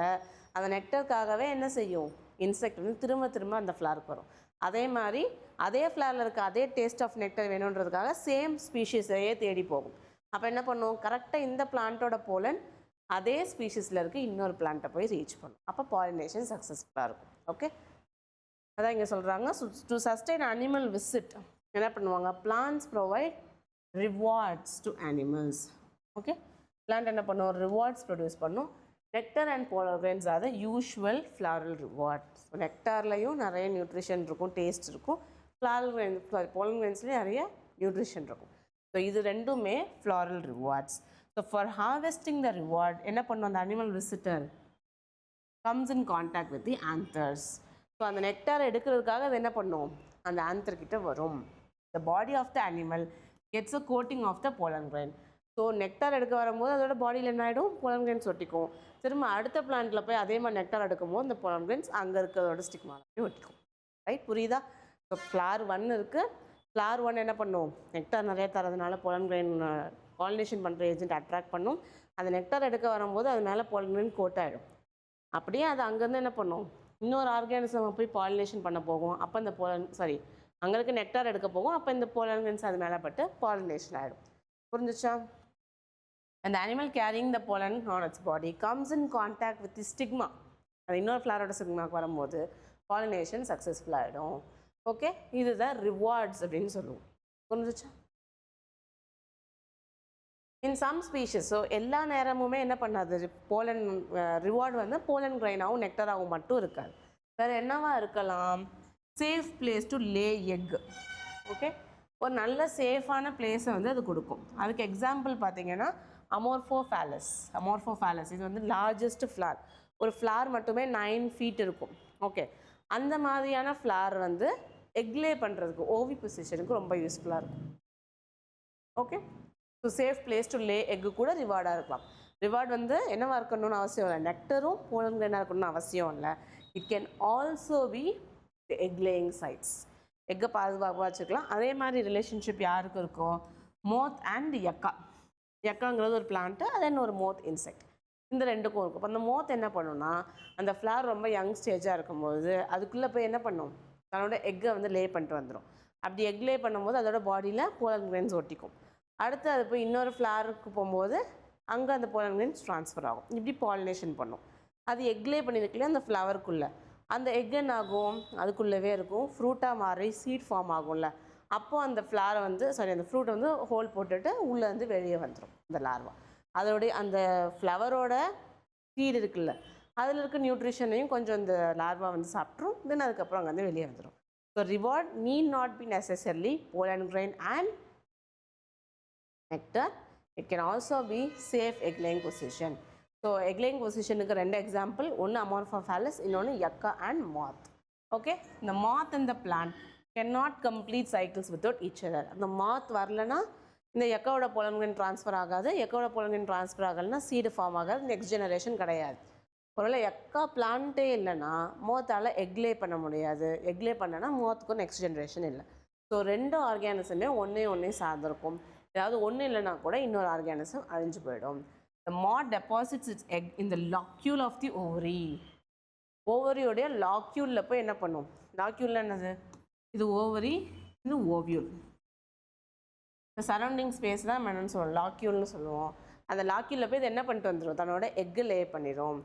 அந்த நெக்டருக்காகவே என்ன செய்யும், இன்செக்ட் வந்து திரும்ப திரும்ப அந்த ஃப்ளவருக்கு வரும். அதே மாதிரி அதே ஃப்ளவரில் இருக்க அதே டேஸ்ட் ஆஃப் நெக்டர் வேணுன்றதுக்காக சேம் ஸ்பீஷீஸையே தேடி போகும். அப்போ என்ன பண்ணும், கரெக்டாக இந்த பிளான்ட்டோட போலன் அதே ஸ்பீஷீஸில் இருக்க இன்னொரு பிளான்ட்டை போய் ரீச் பண்ணும். அப்போ பாலினேஷன் சக்ஸஸ்ஃபுல்லாக இருக்கும். ஓகே, அதான் இங்கே சொல்கிறாங்க, டு சஸ்டைன் அனிமல் விசிட் என்ன பண்ணுவாங்க, plants provide rewards to animals. Okay, plant என்ன பண்ணும், ரிவார்ட்ஸ் ப்ரொடியூஸ் பண்ணும். Nectar and pollen grains are the usual floral rewards. நெக்டார்லையும் நிறைய நியூட்ரிஷன் இருக்கும், டேஸ்ட் இருக்கும். ஃப்ளாரல் கிரெயின்ஸ், போலன் கிரெயின்ஸ்லேயும் நிறைய நியூட்ரிஷன் இருக்கும். ஸோ இது ரெண்டுமே floral rewards. So for harvesting the reward என்ன பண்ணும், அந்த animal visitor comes in contact with the anthers. So அந்த நெக்டாரை எடுக்கிறதுக்காக அது என்ன பண்ணும், அந்த ஆந்தர் கிட்ட வரும். The body of the animal gets a coating of the pollen grain. So nectar எடுக்க வரும்போது அதோட பாடியில் என்ன ஆகிடும், போலன் கிரெயின்ஸ் ஒட்டிக்கும். திரும்ப அடுத்த பிளான்ட்டில் போய் அதே மாதிரி நெக்டார் எடுக்கும்போது அந்த போலன் கிரெயின்ஸ் அங்கே இருக்கிறதோட ஸ்டிக்மாவில் ஒட்டிக்கும். ரைட், புரியுதா? ஸோ ஃப்ளார் 1 இருக்குது. ஃப்ளார் 1 என்ன பண்ணும், நெக்டார் நிறைய தரதுனால போலன் கிரெயின் பாலினேஷன் பண்ணுற ஏஜென்ட் அட்ராக்ட் பண்ணும். அந்த நெக்டார் எடுக்க வரும்போது அது மேலே போலன் கிரெயின் கோட் ஆகிடும். அப்படியே அது அங்கேருந்து என்ன பண்ணும், இன்னொரு ஆர்கானிசம் போய் பாலினேஷன் பண்ண போகும். அப்போ இந்த அங்கே இருக்க நெக்டார் எடுக்க போகும். அப்போ இந்த போலன் கிரெயின்ஸ் அது மேலே பட்டு பாலினேஷன் ஆகிடும். புரிஞ்சிச்சா? And the animal carrying the pollen on its body comes in contact with the stigma. அது இன்னொரு ஃப்ளாரோட ஸ்டிக்மாக்கு வரும்போது பாலினேஷன் சக்ஸஸ்ஃபுல் ஆகிடும். ஓகே, இதுதான் ரிவார்ட்ஸ் அப்படின்னு சொல்லுவோம். புரிஞ்சிச்சா? இன் சம் ஸ்பீஷஸ், ஸோ எல்லா நேரமுமே என்ன பண்ணாது, போலன் ரிவார்டு வந்து போலன் கிரைனாகவும் நெக்டராகவும் மட்டும் இருக்காது. வேறு என்னவா இருக்கலாம், safe place to lay egg. Okay, ஒரு நல்ல சேஃபான பிளேஸை வந்து அது கொடுக்கும். அதுக்கு எக்ஸாம்பிள் பார்த்தீங்கன்னா அமோர்ஃபோஃபாலஸ். அமோர்ஃபோஃபாலஸ் இது வந்து லார்ஜஸ்ட் ஃப்ளார். ஒரு ஃப்ளார் மட்டுமே 9 feet இருக்கும். ஓகே, அந்த மாதிரியான ஃப்ளார் வந்து எக்லே பண்ணுறதுக்கு ஓவி பொசிஷனுக்கு ரொம்ப யூஸ்ஃபுல்லாக இருக்கும். Okay, so safe place to lay எக்கு கூட ரிவார்டாக இருக்கலாம். ரிவார்டு வந்து என்னவாக இருக்கணும்னு அவசியம் இல்லை, நெக்டரும் போலன் கிரெயினாக இருக்கணும்னு அவசியம் இல்லை. It can also be egg laying sites. எக்கை பாதுகாப்பாக வச்சுக்கலாம். அதே மாதிரி ரிலேஷன்ஷிப் யாருக்கு இருக்கும், மோத் அண்ட் யக்கா. யக்காங்கிறது ஒரு பிளான்ட்டு, அதே ஒரு மோத் இன்செக்ட். இந்த ரெண்டுக்கும் இருக்கும். இப்போ அந்த மோத் என்ன பண்ணுன்னா, அந்த ஃப்ளார் ரொம்ப யங் ஸ்டேஜாக இருக்கும்போது அதுக்குள்ளே போய் என்ன பண்ணும், தன்னோட எக்கை வந்து லே பண்ணிட்டு வந்துடும். அப்படி எக் லே பண்ணும்போது அதோட பாடியில் போலன் கிரெயின்ஸ் ஒட்டிக்கும். அடுத்து அது போய் இன்னொரு ஃப்ளாருக்கு போகும்போது அங்கே அந்த போலன் கிரெயின்ஸ் ட்ரான்ஸ்ஃபர் ஆகும். இப்படி பாலினேஷன் பண்ணும். அது எக் லே பண்ணியிருக்கலையே அந்த ஃப்ளவருக்குள்ளே அந்த எக் என்ன ஆகும், அதுக்குள்ளவே இருக்கும், ஃப்ரூட்டாக மாறி சீட் ஃபார்ம் ஆகும்ல. அப்போது அந்த ஃப்ளாரை வந்து அந்த ஃப்ரூட்டை வந்து ஹோல் போட்டுட்டு உள்ளே வந்து வெளியே வந்துடும் இந்த லார்வா. அதோடைய அந்த ஃப்ளவரோட சீட் இருக்குல்ல, அதில் இருக்க நியூட்ரிஷனையும் கொஞ்சம் இந்த லார்வா வந்து சாப்பிட்ரும். தென் அதுக்கப்புறம் அங்கே வந்து வெளியே வந்துடும். So reward need not be necessarily pollen grain and nectar. It can also be safe egg laying position. So egg laying positionக்கு ரெண்டு எக்ஸாம்பிள், ஒன்று அமோர்ஃபோஃபாலஸ், இன்னொன்று யக்கா அண்ட் மாத். ஓகே, இந்த மாத் இந்த plant cannot complete cycles without each other. அந்த மாத் வரலன்னா இந்த யக்காவோட போலன் கிரெயின் ட்ரான்ஸ்ஃபர் ஆகாது. யக்காவோட போலன் கிரெயின் ட்ரான்ஸ்ஃபர் ஆகலைன்னா சீடு ஃபார்ம் ஆகாது, நெக்ஸ்ட் ஜெனரேஷன் கிடையாது. ஒருவேளை யக்கா பிளான்ட்டே இல்லைன்னா மோத்தால் எக்லே பண்ண முடியாது. எக்லே பண்ணனா மோத்துக்கும் நெக்ஸ்ட் ஜெனரேஷன் இல்லை. ஸோ ரெண்டு ஆர்கானிசமே ஒன்றே சார்ந்திருக்கும். ஏதாவது ஒன்று இல்லைனா கூட இன்னொரு ஆர்கானிசம் அழிஞ்சு போயிடும். The moth deposits its egg in the locule of the ovary. ஓவரியோடைய லாக்யூலில் போய் என்ன பண்ணும், லாக்யூலில் என்னது, இது ஓவரி, இது ஓவியூல். இந்த சரௌண்டிங் ஸ்பேஸ் தான் என்னன்னு சொல்லுவோம், லாக்யூல்னு சொல்லுவோம். அந்த லாக்யூலில் போய் இது என்ன பண்ணிட்டு வந்துடும், தன்னோட எக்கு லே பண்ணிடும்.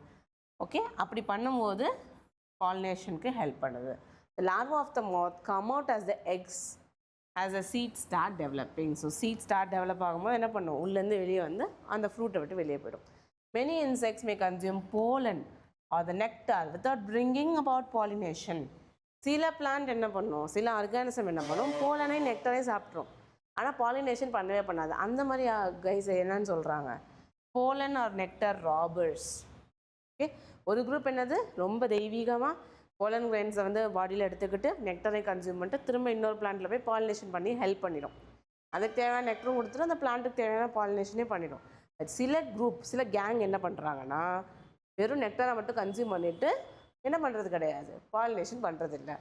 ஓகே, அப்படி பண்ணும்போது பாலினேஷனுக்கு ஹெல்ப் பண்ணுது. The larva of the moth come out as the eggs as a seed start developing. So seed start develop ஆகும்போது என்ன பண்ணும், உள்ளேருந்து வெளியே வந்து அந்த ஃப்ரூட்டை விட்டு வெளியே போயிடும். Many insects may consume pollen or the nectar without bringing about pollination. சில பிளான்ட் என்ன பண்ணும், சில ஆர்கானிசம் என்ன பண்ணும், போலனை நெக்டரை சாப்பிட்ரும், ஆனால் பாலினேஷன் பண்ணவே பண்ணாது. அந்த மாதிரி கைஸ் என்னன்னு சொல்கிறாங்க, pollen or nectar robbers. Okay, ஒரு குரூப் என்னது ரொம்ப தெய்வீகமாக போலன் கிரெயின்ஸை வந்து பாடியில் எடுத்துக்கிட்டு நெக்டரை கன்சியூம் பண்ணிட்டு திரும்ப இன்னொரு பிளான்ட்டில் போய் பாலினேஷன் பண்ணி ஹெல்ப் பண்ணிடும். அதுக்கு தேவையான நெக்டரும் கொடுத்துட்டு அந்த பிளான்ட்டுக்கு தேவையான பாலினேஷனே பண்ணிடும். சில குரூப், சில கேங் என்ன பண்ணுறாங்கன்னா வெறும் நெக்டரை மட்டும் கன்சியூம் பண்ணிவிட்டு என்ன பண்ணுறது கிடையாது, பாலினேஷன் பண்ணுறது இல்லை.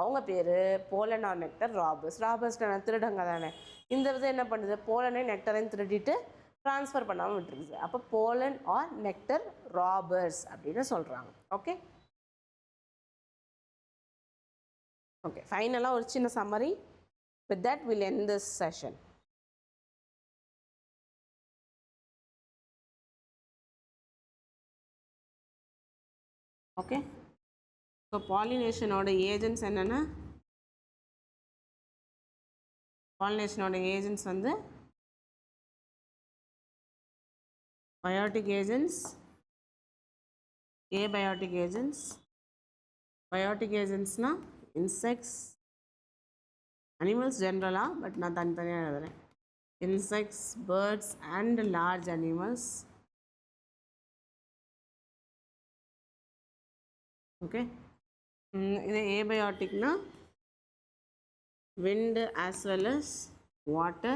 அவங்க பேர் போலன் ஆர் நெக்டர் ராபர்ஸ். ராபர்ஸ்க்கு திருடங்க தானே. இந்த விதம் என்ன பண்ணுது, போலனை நெக்டரையும் திருடிட்டு ட்ரான்ஸ்ஃபர் பண்ணாமல் விட்டுருக்குது. அப்போ போலன் ஆர் நெக்டர் ராபர்ஸ் அப்படின்னு சொல்கிறாங்க. ஓகே ஓகே, ஃபைனலாக ஒரு சின்ன summary. With that we'll end this session. Okay, so பாலினேஷனோட ஏஜென்ட்ஸ் என்னென்னா, பாலினேஷனோட ஏஜென்ட்ஸ் வந்து biotic agents, abiotic agents. Biotic ஏஜென்ட்ஸ்னால் இன்செக்ட்ஸ், அனிமல்ஸ் ஜென்ரலாக, பட் நான் தனித்தனியாக எழுதுறேன். Insects, birds and large animals. Okay, இது ஏபயோட்டிக்னா wind as well as water,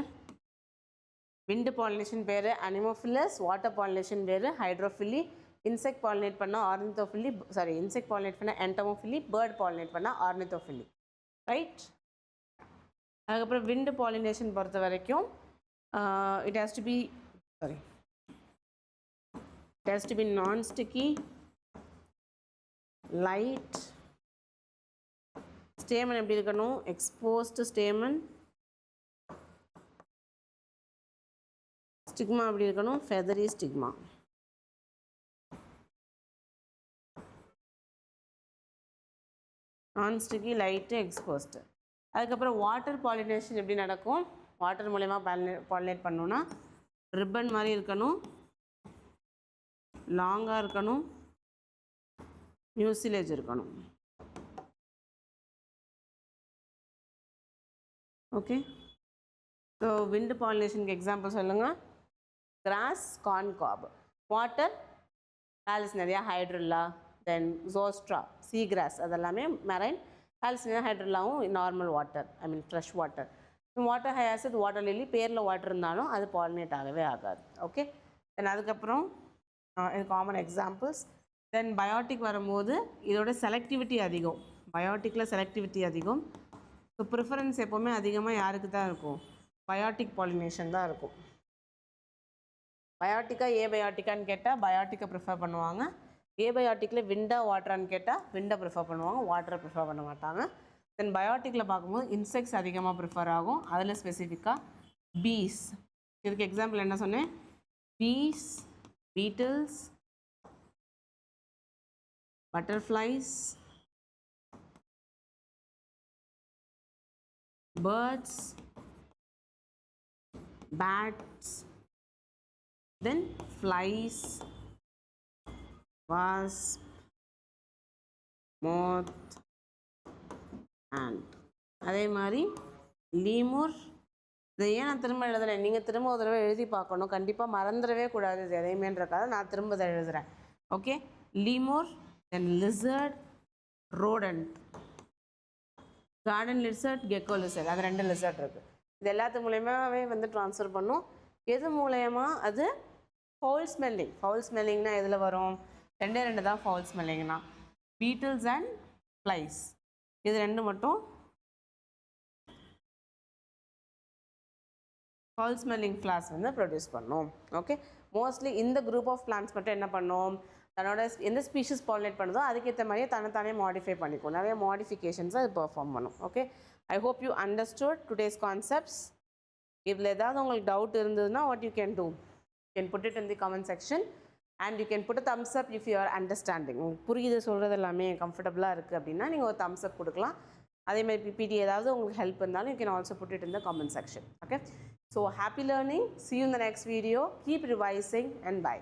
wind pollination பேர் அனிமோஃபிலஸ், வாட்டர் பாலினேஷன் பேர் ஹைட்ரோஃபிலி, இன்செக்ட் பாலினேட் பண்ணால் ஆர்னித்தோஃபிலி, சாரி இன்செக்ட் பாலினேட் பண்ணால் என்டமோஃபிலி, பேர்ட் பாலினேட் பண்ணால் ஆர்னித்தோஃபிலி, ரைட். அதுக்கப்புறம் விண்டு பாலினேஷன் பொறுத்த வரைக்கும் it has to be non-sticky, light, stamen எப்படி இருக்கணும், exposed stamen, stigma எப்படி இருக்கணும், feathery stigma. non-sticky, light, exposed. அதுக்கப்புறம் வாட்டர் பாலினேஷன் எப்படி நடக்கும், வாட்டர் மூலயமா பாலினேட் பண்ணணும்னா ரிப்பன் மாதிரி இருக்கணும், லாங்காக இருக்கணும், மியூசிலேஜ் இருக்கணும். ஓகே, ஸோ விண்டு பாலினேஷனுக்கு எக்ஸாம்பிள் சொல்லுங்கள். Grass, corn cob. Water Vallisneria, hydrilla, then zostera, sea grass, அதெல்லாமே மெரைன். ஆலிஸ்னரியா ஹைட்ரில்லாவும் normal water, I mean fresh water. Water hyacinth, water lily, பேரில் வாட்டர் இருந்தாலும் அது பாலினேட் ஆகவே ஆகாது. ஓகே, தென் அதுக்கப்புறம் இது காமன் எக்ஸாம்பிள்ஸ். தென் பயோட்டிக் வரும்போது இதோட செலக்டிவிட்டி அதிகம், பயோட்டிக்கில் செலக்டிவிட்டி அதிகம். ஸோ ப்ரிஃபரன்ஸ் எப்போவுமே அதிகமாக யாருக்கு தான் இருக்கும், பயோட்டிக் பாலினேஷன் தான் இருக்கும். பயோட்டிக்கா ஏபயோட்டிக்கான்னு கேட்டால் பயோட்டிக்கை ப்ரிஃபர் பண்ணுவாங்க. ஏபயோட்டிக்கில் விண்டா வாட்டரான்னு கேட்டால் விண்டை ப்ரிஃபர் பண்ணுவாங்க, வாட்டரை ப்ரிஃபர் பண்ண மாட்டாங்க. தென் பயோட்டிக்கில் பார்க்கும்போது இன்செக்ட்ஸ் அதிகமாக ப்ரிஃபர் ஆகும். அதில் ஸ்பெசிஃபிக்காக பீஸ், இதுக்கு எக்ஸாம்பிள் என்ன சொன்னேன், bees, beetles, butterflies, birds, bats, then flies, wasp, moth, ant. அதே மாதிரி லீமூர். இதை ஏன் நான் திரும்ப எழுதுறேன், நீங்கள் திரும்ப ஒரு தடவை எழுதி பார்க்கணும், கண்டிப்பாக மறந்துடவே கூடாது இது எதையுமேன்றக்காக நான் திரும்ப இதை எழுதுகிறேன். Okay, lemur, then lizard, rodent, garden lizard, gecko lizard, அது 2 லிசர்ட் இருக்குது. இது எல்லாத்து மூலயமாவே வந்து ட்ரான்ஸ்ஃபர் பண்ணும். எது மூலயமா, அது ஃபவுல் ஸ்மெல்லிங். ஃபவுல் ஸ்மெல்லிங்னா எதில் வரும், 2 தான் ஃபவுல் ஸ்மெல்லிங்னா, பீட்டில்ஸ் அண்ட் ஃப்ளைஸ். இது 2 மட்டும் ஃபவுல் ஸ்மெல்லிங் ஃப்ளாஸ் வந்து ப்ரொடியூஸ் பண்ணும். ஓகே, மோஸ்ட்லி இந்த குரூப் ஆஃப் பிளான்ட்ஸ் மட்டும் என்ன பண்ணும், தன்னோட எந்த ஸ்பீஷிஸ் பாலினேட் பண்ணுதோ அதுக்கேற்ற மாதிரியே தன்னைத்தானே மாடிஃபை பண்ணிக்கும், நிறைய மாடிஃபிகேஷன்ஸை அது பெர்ஃபார்ம் பண்ணும். Okay, I hope you understood today's concepts. இதில் ஏதாவது உங்களுக்கு டவுட் இருந்ததுன்னா what you can do, you can put it in the comment section and you can put a thumbs up if you are understanding. உங்களுக்கு புரியுது, சொல்கிறது எல்லாமே கம்ஃபர்டபுளாக இருக்குது அப்படின்னா நீங்கள் ஒரு தம்ஸ் அப் கொடுக்கலாம். அதேமாதிரி பிபிடி ஏதாவது உங்களுக்கு ஹெல்ப் இருந்தாலும் you can also put it in the comment section. Okay, so happy learning, see you in the next video, keep revising and bye.